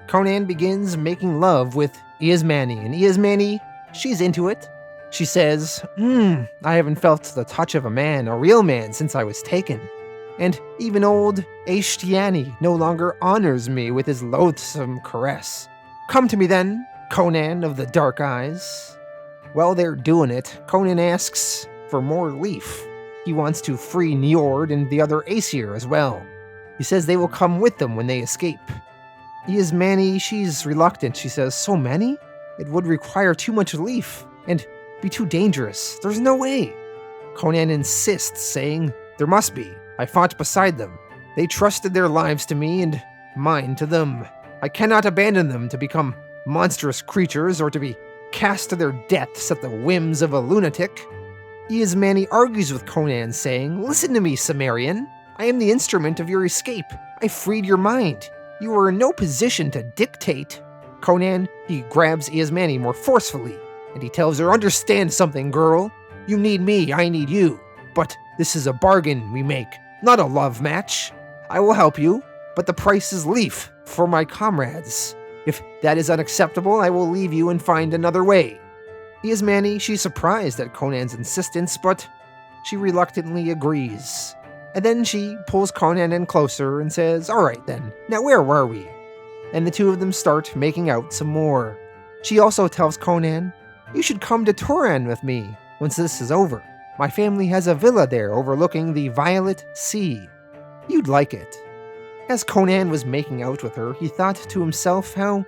Conan begins making love with Iasmani, and Iasmani, she's into it. She says, I haven't felt the touch of a real man, since I was taken. And even old Ashtiani no longer honors me with his loathsome caress. Come to me then, Conan of the dark eyes. While they're doing it, Conan asks for more leaf. He wants to free Njord and the other Aesir as well. He says they will come with them when they escape. Iasmani, she's reluctant. She says, so many? It would require too much leaf and be too dangerous. There's no way. Conan insists, saying, there must be. I fought beside them. They trusted their lives to me and mine to them. I cannot abandon them to become monstrous creatures or to be cast to their deaths at the whims of a lunatic. Iasmani argues with Conan, saying, listen to me, Cimmerian. I am the instrument of your escape. I freed your mind. You are in no position to dictate. Conan, he grabs Iasmani more forcefully, and he tells her, understand something, girl. You need me, I need you. But this is a bargain we make, not a love match. I will help you, but the price is leaf for my comrades. If that is unacceptable, I will leave you and find another way. Iasmani, she's surprised at Conan's insistence, but she reluctantly agrees. And then she pulls Conan in closer and says, all right then, now where were we? And the two of them start making out some more. She also tells Conan, you should come to Turan with me once this is over. My family has a villa there overlooking the Violet Sea. You'd like it. As Conan was making out with her, he thought to himself how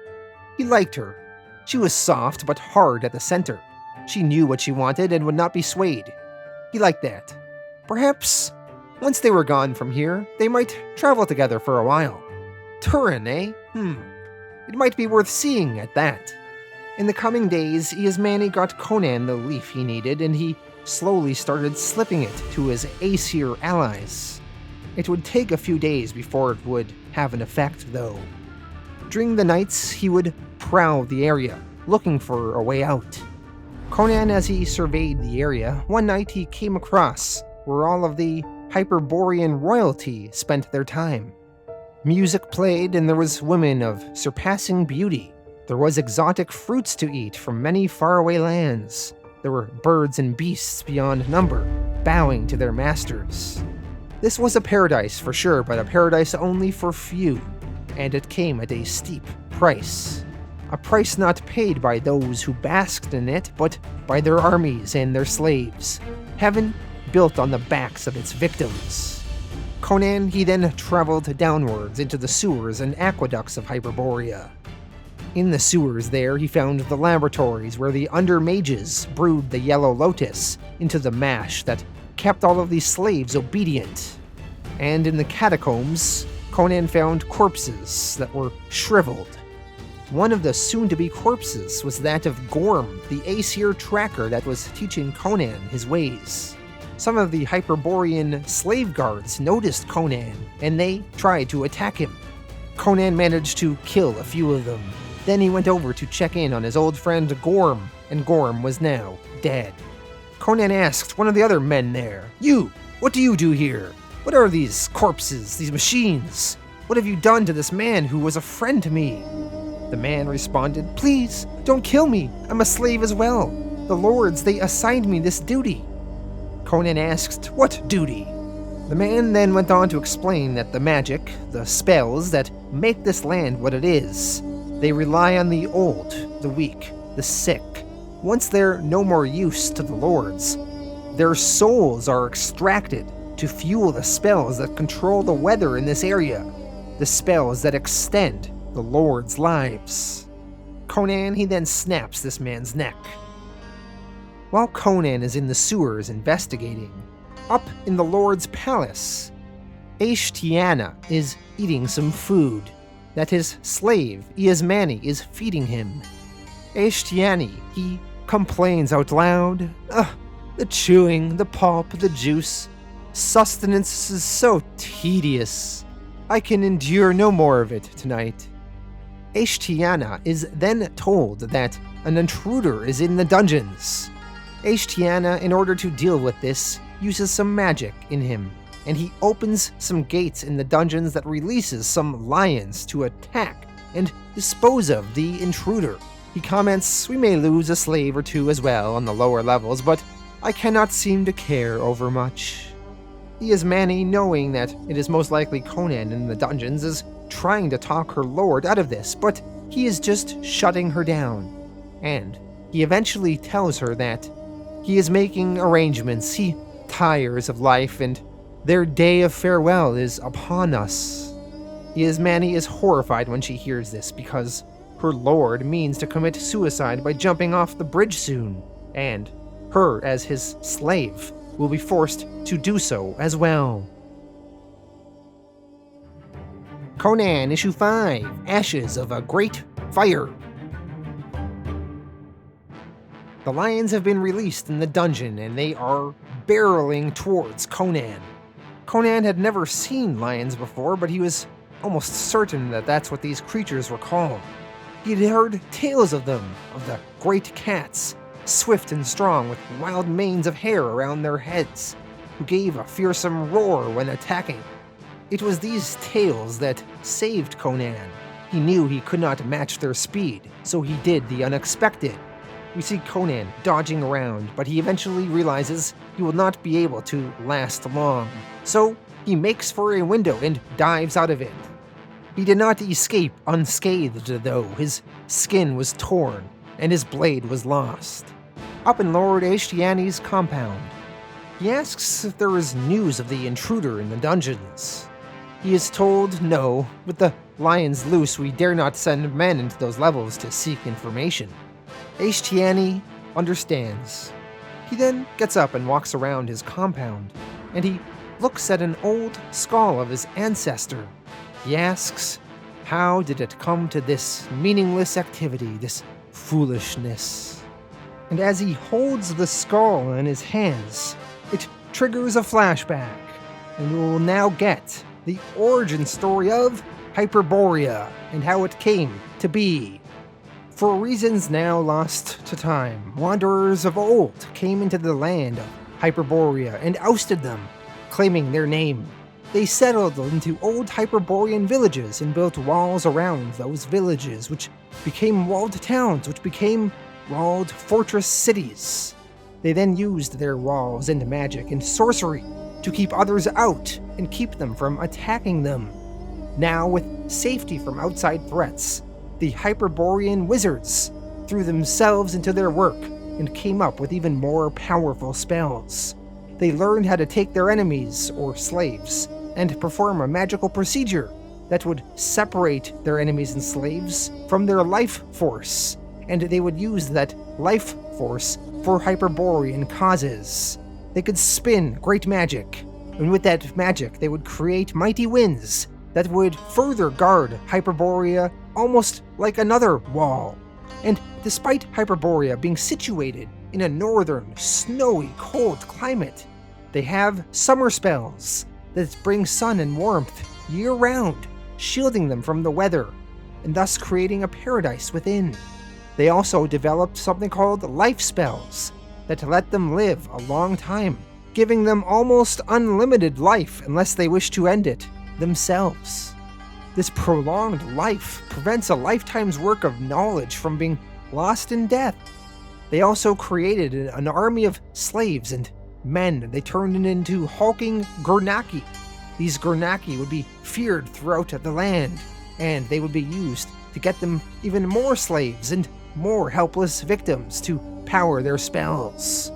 he liked her. She was soft but hard at the center. She knew what she wanted and would not be swayed. He liked that. Perhaps, once they were gone from here, they might travel together for a while. Turan, eh? It might be worth seeing at that. In the coming days, Iasmani got Conan the leaf he needed, and he slowly started slipping it to his Aesir allies. It would take a few days before it would have an effect, though. During the nights, he would prowl the area, looking for a way out. Conan, as he surveyed the area, one night he came across where all of the Hyperborean royalty spent their time. Music played, and there was women of surpassing beauty. There was exotic fruits to eat from many faraway lands. There were birds and beasts beyond number, bowing to their masters. This was a paradise for sure, but a paradise only for few, and it came at a steep price. A price not paid by those who basked in it, but by their armies and their slaves. Heaven built on the backs of its victims. Conan, he then traveled downwards into the sewers and aqueducts of Hyperborea. In the sewers there, he found the laboratories where the under-mages brewed the yellow lotus into the mash that kept all of these slaves obedient. And in the catacombs, Conan found corpses that were shriveled. One of the soon-to-be corpses was that of Gorm, the Aesir tracker that was teaching Conan his ways. Some of the Hyperborean slave guards noticed Conan, and they tried to attack him. Conan managed to kill a few of them. Then he went over to check in on his old friend Gorm, and Gorm was now dead. Conan asked one of the other men there, you, what do you do here? What are these corpses, these machines? What have you done to this man who was a friend to me? The man responded, please, don't kill me. I'm a slave as well. The lords, they assigned me this duty. Conan asked, what duty? The man then went on to explain that the magic, the spells that make this land what it is, they rely on the old, the weak, the sick. Once they're no more use to the lords, their souls are extracted to fuel the spells that control the weather in this area, the spells that extend the lords' lives. Conan, he then snaps this man's neck. While Conan is in the sewers investigating, up in the lord's palace, Ashtiana is eating some food that his slave, Iasmani, is feeding him. Ashtiani, he complains out loud, the chewing, the pulp, the juice. Sustenance is so tedious. I can endure no more of it tonight. Ashtiana is then told that an intruder is in the dungeons. Ashtiana, in order to deal with this, uses some magic in him, and he opens some gates in the dungeons that releases some lions to attack and dispose of the intruder. He comments, "We may lose a slave or two as well on the lower levels, but I cannot seem to care over much." He is Manny, knowing that it is most likely Conan in the dungeons, is trying to talk her lord out of this, but he is just shutting her down. And he eventually tells her that he is making arrangements, he tires of life, and their day of farewell is upon us. Manny is horrified when she hears this, because her lord means to commit suicide by jumping off the bridge soon, and her, as his slave, will be forced to do so as well. Conan Issue 5, Ashes of a Great Fire. The lions have been released in the dungeon, and they are barreling towards Conan. Conan had never seen lions before, but he was almost certain that that's what these creatures were called. He had heard tales of them, of the great cats, swift and strong with wild manes of hair around their heads, who gave a fearsome roar when attacking. It was these tales that saved Conan. He knew he could not match their speed, so he did the unexpected. We see Conan dodging around, but he eventually realizes he will not be able to last long. So he makes for a window and dives out of it. He did not escape unscathed, though. His skin was torn, and his blade was lost. Up in Lord Ashtiani's compound, he asks if there is news of the intruder in the dungeons. He is told no, with the lions loose we dare not send men into those levels to seek information. Ashtiani understands. He then gets up and walks around his compound, and he looks at an old skull of his ancestor. He asks, how did it come to this meaningless activity, this foolishness? And as he holds the skull in his hands, it triggers a flashback, and we will now get the origin story of Hyperborea and how it came to be. For reasons now lost to time, wanderers of old came into the land of Hyperborea and ousted them, claiming their name. They settled into old Hyperborean villages and built walls around those villages, which became walled towns, which became walled fortress cities. They then used their walls and magic and sorcery to keep others out and keep them from attacking them. Now, with safety from outside threats, the Hyperborean wizards threw themselves into their work and came up with even more powerful spells. They learned how to take their enemies, or slaves, and perform a magical procedure that would separate their enemies and slaves from their life force, and they would use that life force for Hyperborean causes. They could spin great magic, and with that magic they would create mighty winds that would further guard Hyperborea almost like another wall. And despite Hyperborea being situated in a northern, snowy, cold climate, they have summer spells that bring sun and warmth year-round, shielding them from the weather, and thus creating a paradise within. They also developed something called life spells that let them live a long time, giving them almost unlimited life unless they wish to end it themselves. This prolonged life prevents a lifetime's work of knowledge from being lost in death. They also created an army of slaves and men. They turned into hulking Gurnaki. These Gurnaki would be feared throughout the land, and they would be used to get them even more slaves and more helpless victims to power their spells.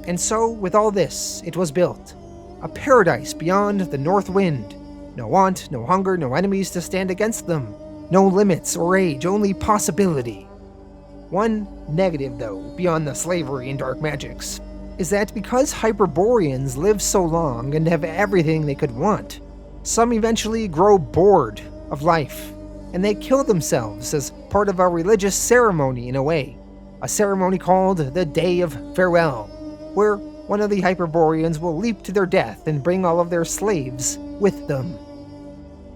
And so, with all this, it was built. A paradise beyond the north wind. No want, no hunger, no enemies to stand against them. No limits or age, only possibility. One negative, though, beyond the slavery and dark magics, is that because Hyperboreans live so long and have everything they could want, some eventually grow bored of life, and they kill themselves as part of a religious ceremony in a way. A ceremony called the Day of Farewell, where one of the Hyperboreans will leap to their death and bring all of their slaves with them.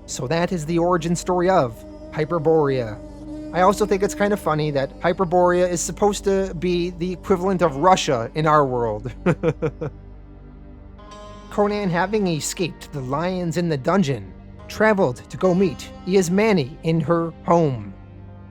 So that is the origin story of Hyperborea. I also think it's kind of funny that Hyperborea is supposed to be the equivalent of Russia in our world. Conan, having escaped the lions in the dungeon, traveled to go meet Iasmani in her home.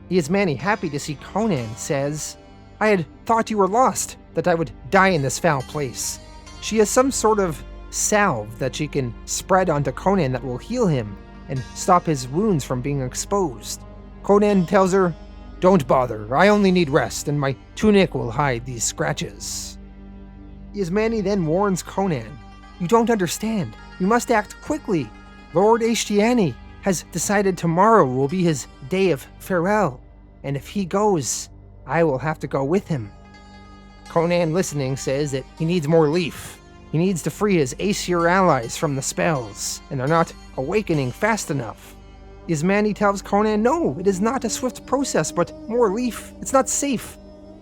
Iasmani, happy to see Conan, says, "I had thought you were lost, that I would die in this foul place." She has some sort of salve that she can spread onto Conan that will heal him and stop his wounds from being exposed. Conan tells her, "Don't bother, I only need rest, and my tunic will hide these scratches." Iasmani then warns Conan, "You don't understand. You must act quickly. Lord Ashtiani has decided tomorrow will be his day of farewell, and if he goes, I will have to go with him." Conan, listening, says that he needs more leaf. He needs to free his Aesir allies from the spells, and they're not awakening fast enough. Iasmani tells Conan, "No, it is not a swift process, but more leaf. It's not safe.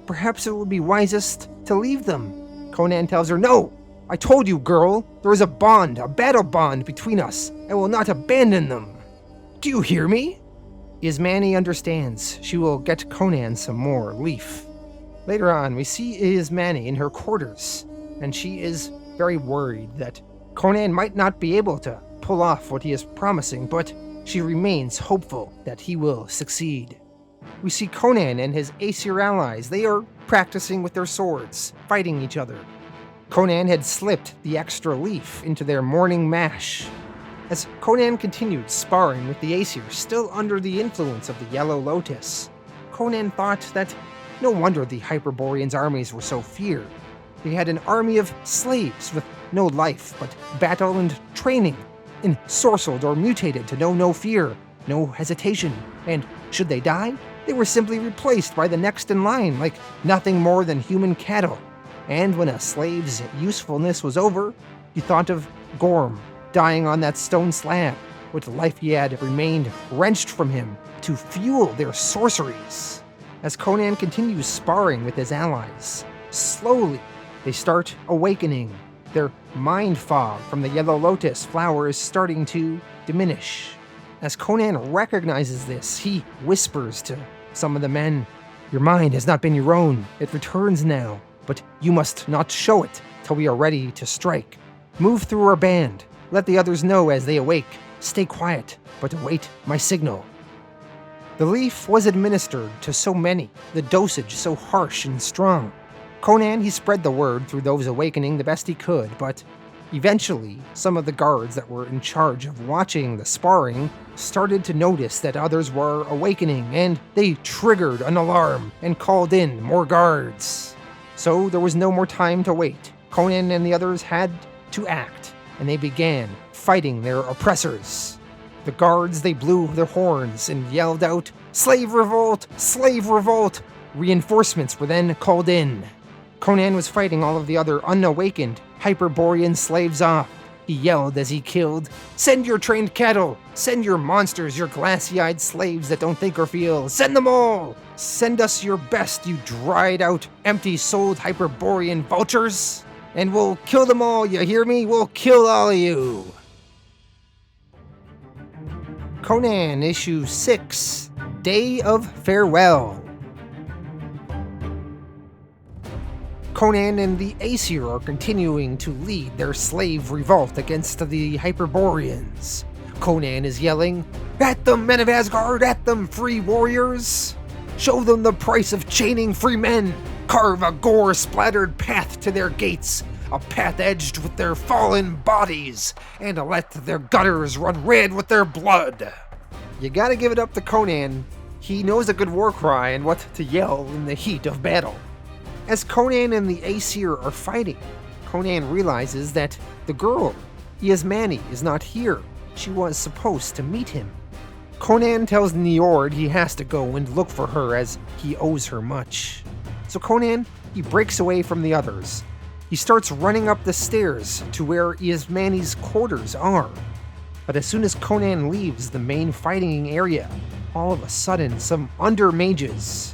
Perhaps it would be wisest to leave them." Conan tells her, "No! I told you, girl, there is a bond, a battle bond between us. I will not abandon them. Do you hear me?" Iasmani understands. She will get Conan some more leaf. Later on, we see Iasmani in her quarters, and she is very worried that Conan might not be able to pull off what he is promising, but she remains hopeful that he will succeed. We see Conan and his Aesir allies. They are practicing with their swords, fighting each other. Conan had slipped the extra leaf into their morning mash. As Conan continued sparring with the Aesir, still under the influence of the Yellow Lotus, Conan thought that no wonder the Hyperboreans' armies were so feared. They had an army of slaves with no life but battle and training, ensorcelled or mutated to know no fear, no hesitation, and should they die, they were simply replaced by the next in line like nothing more than human cattle. And when a slave's usefulness was over, you thought of Gorm dying on that stone slab, with the life he had remained wrenched from him to fuel their sorceries. As Conan continues sparring with his allies, slowly they start awakening. Their mind fog from the Yellow Lotus flower is starting to diminish. As Conan recognizes this, he whispers to some of the men, "Your mind has not been your own. It returns now, but you must not show it till we are ready to strike. Move through our band. Let the others know as they awake. Stay quiet, but await my signal." The leaf was administered to so many, the dosage so harsh and strong. Conan, he spread the word through those awakening the best he could, but eventually, some of the guards that were in charge of watching the sparring started to notice that others were awakening, and they triggered an alarm and called in more guards. So there was no more time to wait. Conan and the others had to act, and they began fighting their oppressors. The guards, they blew their horns and yelled out, "Slave revolt! Slave revolt!" Reinforcements were then called in. Conan was fighting all of the other unawakened Hyperborean slaves off. He yelled as he killed, "Send your trained cattle! Send your monsters, your glassy-eyed slaves that don't think or feel! Send them all! Send us your best, you dried-out, empty-souled Hyperborean vultures! And we'll kill them all, you hear me? We'll kill all of you!" Conan Issue 6, Day of Farewell. Conan and the Aesir are continuing to lead their slave revolt against the Hyperboreans. Conan is yelling, "At them, men of Asgard! At them, free warriors! Show them the price of chaining free men! Carve a gore-splattered path to their gates, a path edged with their fallen bodies, and let their gutters run red with their blood!" You gotta give it up to Conan. He knows a good war cry and what to yell in the heat of battle. As Conan and the Aesir are fighting, Conan realizes that the girl, Iasmani, is not here. She was supposed to meet him. Conan tells Niord he has to go and look for her as he owes her much. So Conan, he breaks away from the others. He starts running up the stairs to where Iasmani's quarters are. But as soon as Conan leaves the main fighting area, all of a sudden some undermages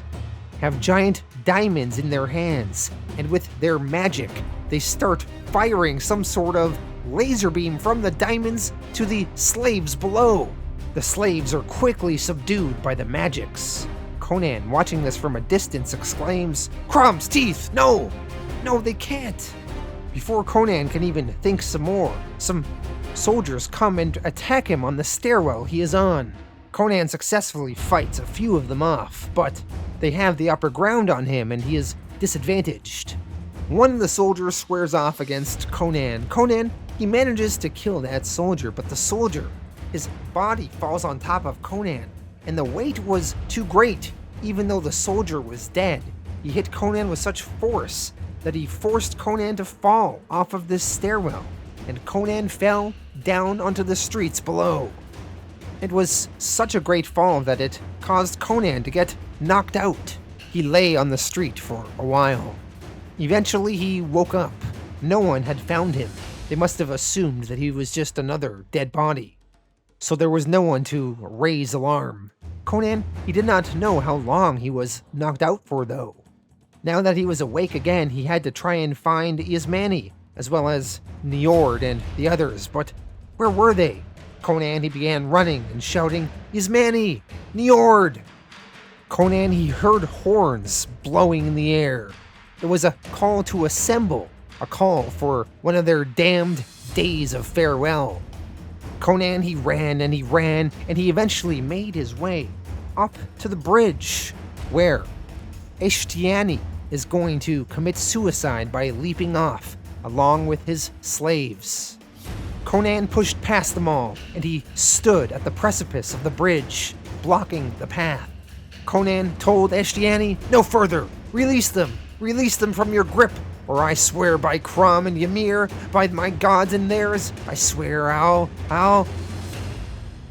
have giant diamonds in their hands, and with their magic, they start firing some sort of laser beam from the diamonds to the slaves below. The slaves are quickly subdued by the magics. Conan, watching this from a distance, exclaims, "Crom's teeth! No! No, they can't!" Before Conan can even think some more, some soldiers come and attack him on the stairwell he is on. Conan successfully fights a few of them off, but they have the upper ground on him and he is disadvantaged. One of the soldiers squares off against Conan. Conan, he manages to kill that soldier, but the soldier, his body falls on top of Conan, and the weight was too great. Even though the soldier was dead, he hit Conan with such force that he forced Conan to fall off of this stairwell, and Conan fell down onto the streets below. It was such a great fall that it caused Conan to get knocked out. He lay on the street for a while. Eventually he woke up. No one had found him. They must have assumed that he was just another dead body. So there was no one to raise alarm. Conan, he did not know how long he was knocked out for though. Now that he was awake again, he had to try and find Ismani, as well as Njord and the others, but where were they? Conan, he began running and shouting, "Ismani! Njord!" Conan, he heard horns blowing in the air. It was a call to assemble, a call for one of their damned days of farewell. Conan, he ran and he ran, and he eventually made his way up to the bridge, where Eshtiani is going to commit suicide by leaping off, along with his slaves. Conan pushed past them all, and he stood at the precipice of the bridge, blocking the path. Conan told Eshtiani, "No further! Release them! Release them from your grip, or I swear by Crom and Ymir, by my gods and theirs, I swear I'll...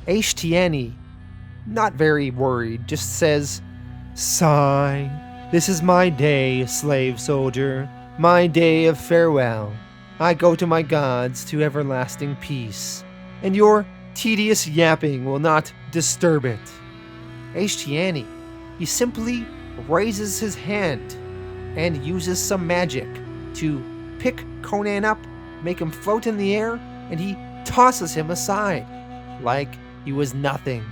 Eshtiani, not very worried, just says, "Sigh. This is my day, slave soldier, my day of farewell. I go to my gods to everlasting peace, and your tedious yapping will not disturb it." Eshtiani, he simply raises his hand and uses some magic to pick Conan up, make him float in the air, and he tosses him aside like he was nothing.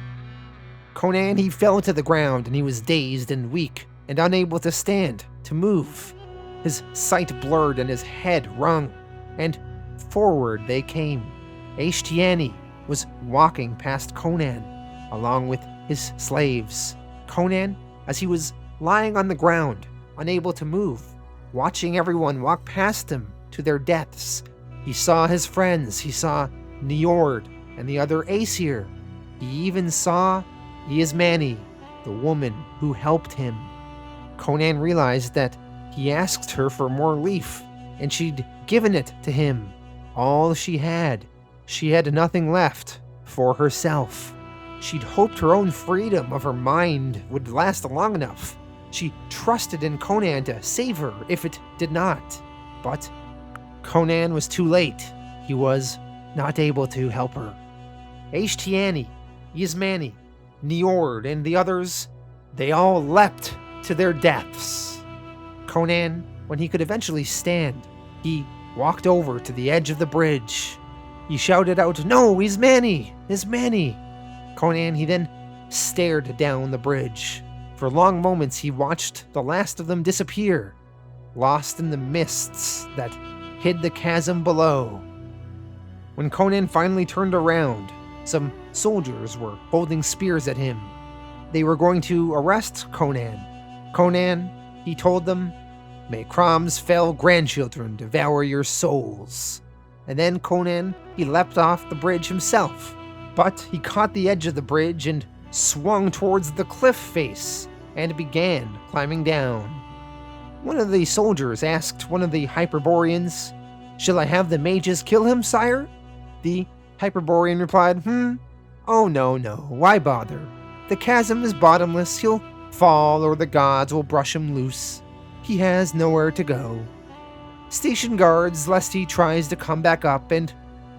Conan, he fell to the ground and he was dazed and weak and unable to stand, to move. His sight blurred and his head rung, and forward they came. Eshtiani was walking past Conan, along with his slaves. Conan, as he was lying on the ground, unable to move, watching everyone walk past him to their deaths. He saw his friends, he saw Njord and the other Aesir. He even saw Ismani, the woman who helped him. Conan realized that he asked her for more leaf, and she'd given it to him. All she had. She had nothing left for herself. She'd hoped her own freedom of her mind would last long enough. She trusted in Conan to save her if it did not. But Conan was too late. He was not able to help her. Eshtiani, Ismani, Njord, and the others, they all leapt to their deaths. Conan, when he could eventually stand, he walked over to the edge of the bridge. He shouted out, "No, Ismani! Ismani!" Conan, he then stared down the bridge. For long moments he watched the last of them disappear, lost in the mists that hid the chasm below. When Conan finally turned around, some soldiers were holding spears at him. They were going to arrest Conan. Conan, he told them, "May Crom's fell grandchildren devour your souls." And then Conan, he leapt off the bridge himself. But he caught the edge of the bridge and swung towards the cliff face and began climbing down. One of the soldiers asked one of the Hyperboreans, "Shall I have the mages kill him, sire?" The Hyperborean replied, "Oh no, why bother? The chasm is bottomless, he'll fall or the gods will brush him loose. He has nowhere to go. Station guards lest he tries to come back up, and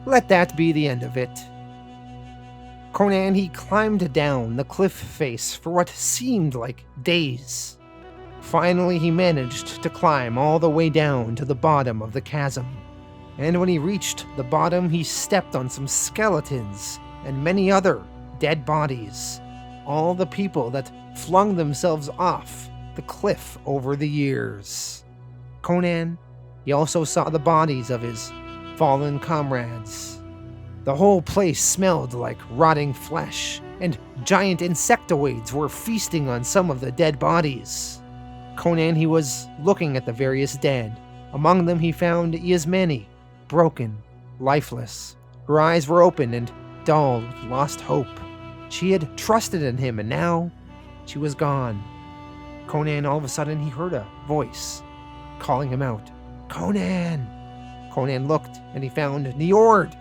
let that be the end of it." Conan, he climbed down the cliff face for what seemed like days. Finally, he managed to climb all the way down to the bottom of the chasm. And when he reached the bottom, he stepped on some skeletons and many other dead bodies. all the people that flung themselves off the cliff over the years. Conan, he also saw the bodies of his fallen comrades. The whole place smelled like rotting flesh, and giant insectoids were feasting on some of the dead bodies. Conan, he was looking at the various dead. Among them he found Yasmani, broken, lifeless. Her eyes were open and dull with lost hope. She had trusted in him, and now she was gone. Conan, all of a sudden, he heard a voice calling him out. Conan! Conan looked, and he found Njord.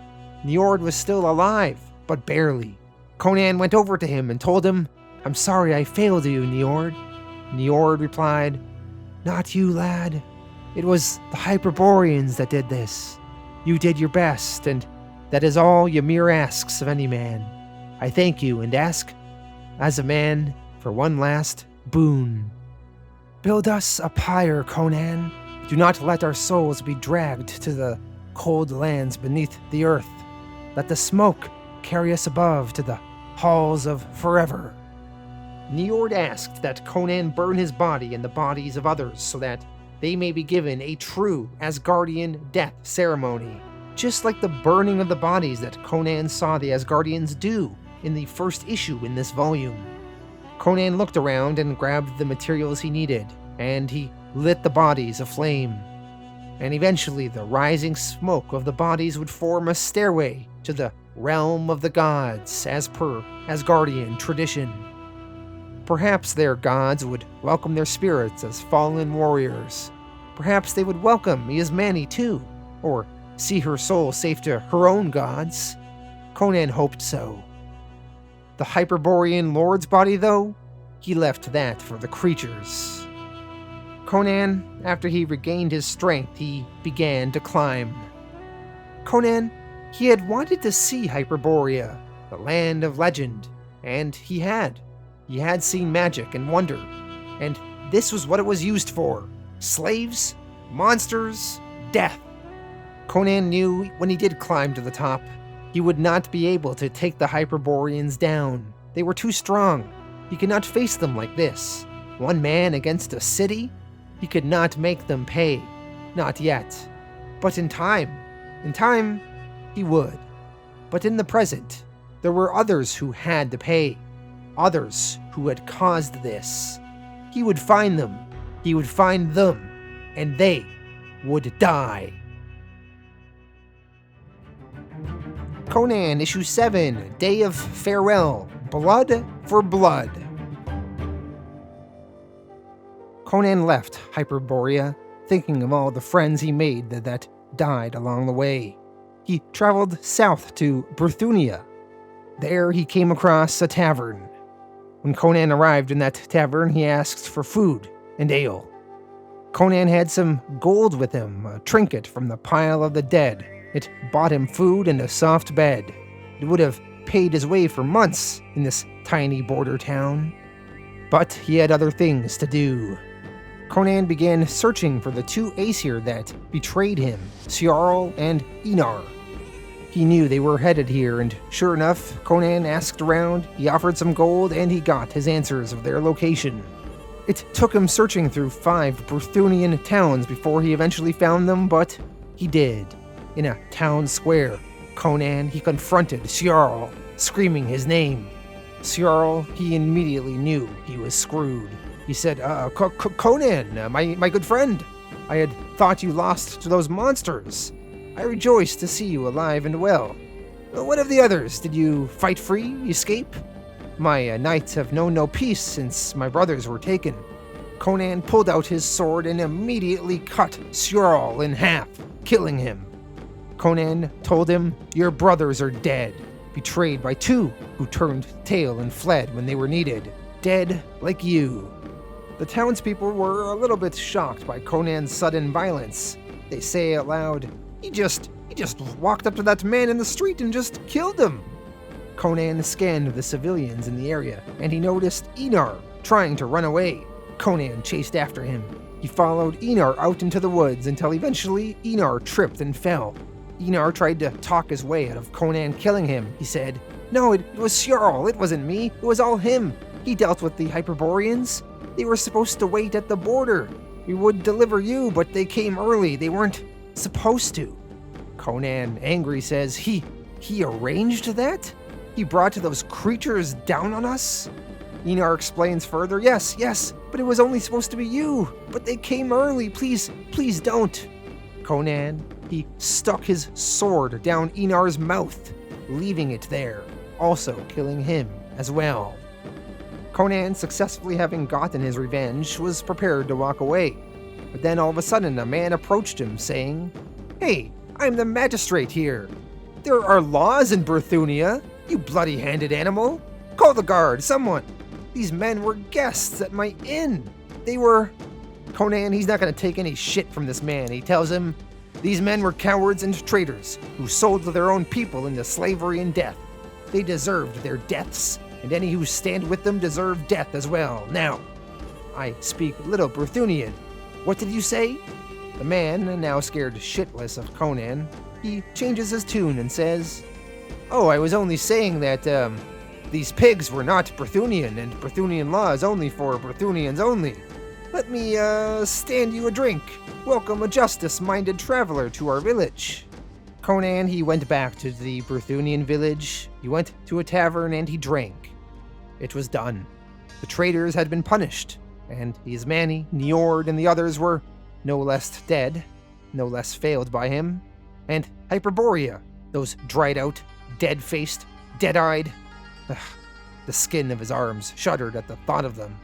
Njord was still alive, but barely. Conan went over to him and told him, I'm sorry I failed you, Njord. Njord replied, Not you, lad. It was the Hyperboreans that did this. You did your best, and that is all Ymir asks of any man. I thank you and ask, as a man, for one last boon. Build us a pyre, Conan. Do not let our souls be dragged to the cold lands beneath the earth. Let the smoke carry us above to the halls of forever. Njord asked that Conan burn his body and the bodies of others so that they may be given a true Asgardian death ceremony, just like the burning of the bodies that Conan saw the Asgardians do in the first issue in this volume. Conan looked around and grabbed the materials he needed, and he lit the bodies aflame. And eventually the rising smoke of the bodies would form a stairway to the realm of the gods, as per Asgardian tradition. Perhaps their gods would welcome their spirits as fallen warriors. Perhaps they would welcome Yasmani too, or see her soul safe to her own gods. Conan hoped so. The Hyperborean lord's body, though, he left that for the creatures. Conan, after he regained his strength, he began to climb. Conan, he had wanted to see Hyperborea, the land of legend, and he had. He had seen magic and wonder, and this was what it was used for. Slaves, monsters, death. Conan knew when he did climb to the top, he would not be able to take the Hyperboreans down. They were too strong. He could not face them like this. One man against a city? He could not make them pay. Not yet. But in time, he would. But in the present, there were others who had to pay. Others who had caused this. He would find them. He would find them. And they would die. Conan, Issue 7, Day of Farewell, Blood for Blood. Conan left Hyperborea, thinking of all the friends he made that died along the way. He traveled south to Brithunia. There he came across a tavern. When Conan arrived in that tavern, he asked for food and ale. Conan had some gold with him, a trinket from the pile of the dead. It bought him food and a soft bed. It would have paid his way for months in this tiny border town. But he had other things to do. Conan began searching for the two Aesir that betrayed him, Ciarl and Einar. He knew they were headed here, and sure enough, Conan asked around, he offered some gold, and he got his answers of their location. It took him searching through 5 Brythunian towns before he eventually found them, but he did. In a town square, Conan, he confronted Ciarl, screaming his name. Ciarl, he immediately knew he was screwed. He said, Conan, my good friend, I had thought you lost to those monsters. I rejoice to see you alive and well. What of the others? Did you fight free, escape? My knights have known no peace since my brothers were taken. Conan pulled out his sword and immediately cut Ciarl in half, killing him. Conan told him, your brothers are dead, betrayed by 2 who turned tail and fled when they were needed. Dead like you. The townspeople were a little bit shocked by Conan's sudden violence. They say aloud, He just walked up to that man in the street and just killed him. Conan scanned the civilians in the area, and he noticed Einar trying to run away. Conan chased after him. He followed Einar out into the woods until eventually Einar tripped and fell. Einar tried to talk his way out of Conan killing him. He said, No, it was Sjarl. It wasn't me. It was all him. He dealt with the Hyperboreans. They were supposed to wait at the border. We would deliver you, but they came early. They weren't supposed to. Conan, angry, says, He arranged that? He brought those creatures down on us? Einar explains further, Yes, but it was only supposed to be you. But they came early. Please don't. Conan, he stuck his sword down Einar's mouth, leaving it there, also killing him as well. Conan, successfully having gotten his revenge, was prepared to walk away. But then all of a sudden a man approached him, saying, Hey, I'm the magistrate here. There are laws in Brithunia, you bloody-handed animal. Call the guard, someone. These men were guests at my inn. They were... Conan, he's not going to take any shit from this man. He tells him, These men were cowards and traitors who sold their own people into slavery and death. They deserved their deaths, and any who stand with them deserve death as well. Now, I speak little Brythunian. What did you say? The man, now scared shitless of Conan, he changes his tune and says, Oh, I was only saying that, these pigs were not Brythunian, and Brythunian law is only for Brythunians only. Let me, stand you a drink. Welcome a justice-minded traveler to our village. Conan, he went back to the Brythunian village. He went to a tavern and he drank. It was done. The traitors had been punished, and Ismani, Njord, and the others were no less dead, no less failed by him. And Hyperborea, those dried-out, dead-faced, dead-eyed. The skin of his arms shuddered at the thought of them.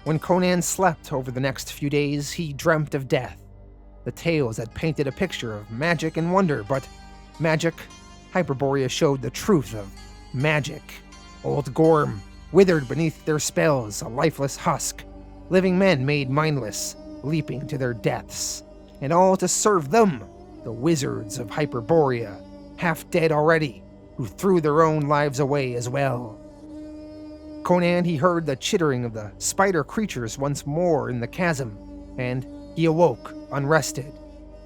When Conan slept over the next few days, he dreamt of death. The tales had painted a picture of magic and wonder, but magic, Hyperborea showed the truth of magic. Old Gorm, withered beneath their spells, a lifeless husk. Living men made mindless, leaping to their deaths. And all to serve them, the wizards of Hyperborea, half dead already, who threw their own lives away as well. Conan, he heard the chittering of the spider creatures once more in the chasm, and he awoke, unrested.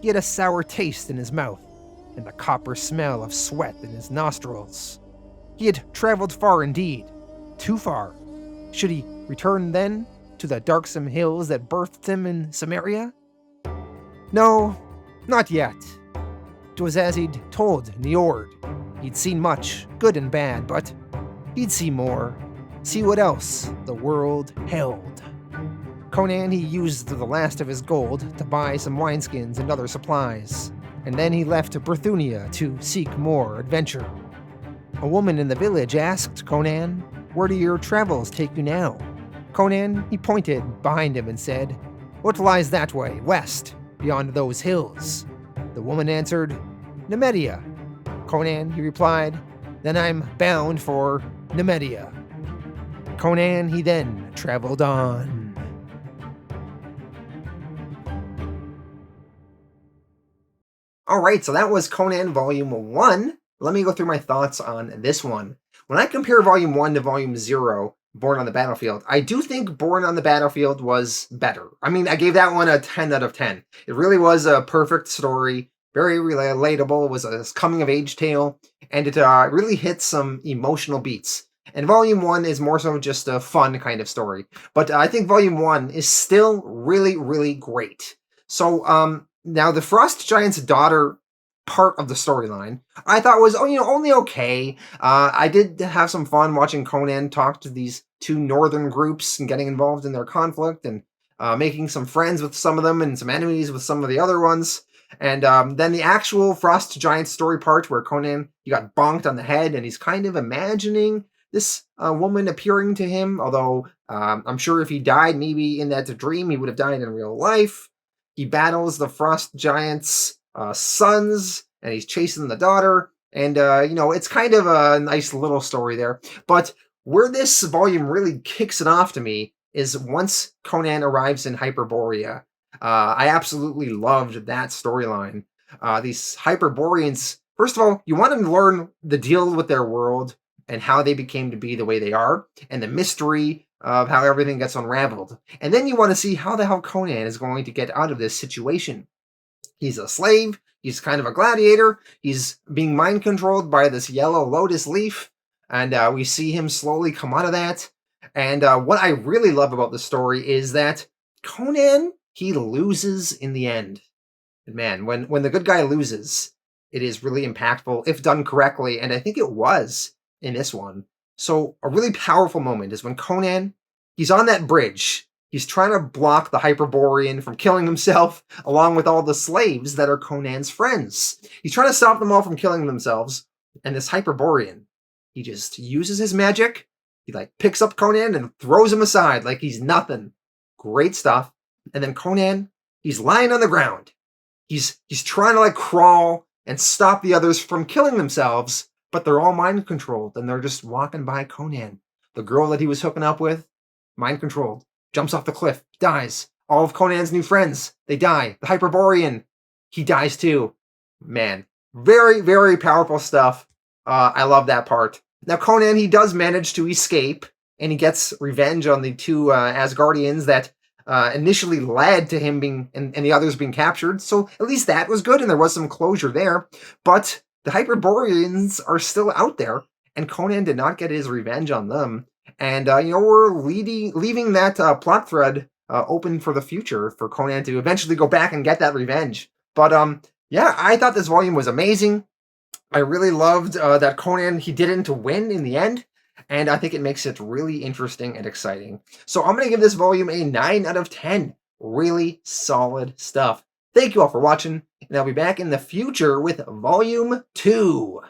He had a sour taste in his mouth, and the copper smell of sweat in his nostrils. He had traveled far indeed, too far. Should he return then to the Darksome hills that birthed him in Samaria? No, not yet. It was as he'd told Njord. He'd seen much, good and bad, but he'd see more. See what else the world held. Conan, he used the last of his gold to buy some wineskins and other supplies, and then he left Brythunia to seek more adventure. A woman in the village asked Conan, Where do your travels take you now? Conan, he pointed behind him and said, What lies that way, west, beyond those hills? The woman answered, Nemedia. Conan, he replied, Then I'm bound for Nemedia. Conan, he then traveled on. Alright, so that was Conan Volume 1. Let me go through my thoughts on this one. When I compare Volume 1 to Volume 0, Born on the Battlefield, I do think Born on the Battlefield was better. I mean, I gave that one a 10 out of 10. It really was a perfect story, very relatable. It was a coming-of-age tale, and it really hit some emotional beats. And Volume 1 is more so just a fun kind of story. But I think Volume 1 is still really, really great. So, now the Frost Giant's daughter part of the storyline, I thought was, only okay. I did have some fun watching Conan talk to these two northern groups and getting involved in their conflict and making some friends with some of them and some enemies with some of the other ones. And then the actual Frost Giant story part where Conan, he got bonked on the head and he's kind of imagining this woman appearing to him, although I'm sure if he died, maybe in that dream, he would have died in real life. He battles the Frost Giant's sons, and he's chasing the daughter, and, it's kind of a nice little story there. But where this volume really kicks it off to me is once Conan arrives in Hyperborea. I absolutely loved that storyline. These Hyperboreans, first of all, you want to learn the deal with their world, and how they became to be the way they are, and the mystery of how everything gets unraveled. And then you want to see how the hell Conan is going to get out of this situation. He's a slave, he's kind of a gladiator, he's being mind-controlled by this yellow lotus leaf, And we see him slowly come out of that. And what I really love about the story is that Conan, he loses in the end. And man, when the good guy loses, it is really impactful if done correctly, and I think it was in this one. So a really powerful moment is when Conan, he's on that bridge. He's trying to block the Hyperborean from killing himself, along with all the slaves that are Conan's friends. He's trying to stop them all from killing themselves, and this Hyperborean, he just uses his magic. He like picks up Conan and throws him aside like he's nothing. Great stuff. And then Conan, he's lying on the ground. He's trying to like crawl and stop the others from killing themselves, but they're all mind controlled and they're just walking by Conan. The girl that he was hooking up with, mind controlled, jumps off the cliff, dies. All of Conan's new friends, they die. The Hyperborean, he dies too. Man, very, very powerful stuff. I love that part. Now Conan, he does manage to escape, and he gets revenge on the two Asgardians that initially led to him being and the others being captured. So at least that was good, and there was some closure there. But the Hyperboreans are still out there, and Conan did not get his revenge on them. And we're leaving that plot thread open for the future for Conan to eventually go back and get that revenge. But yeah, I thought this volume was amazing. I really loved that Conan, he didn't win in the end. And I think it makes it really interesting and exciting. So I'm going to give this volume a 9 out of 10. Really solid stuff. Thank you all for watching, and I'll be back in the future with Volume 2.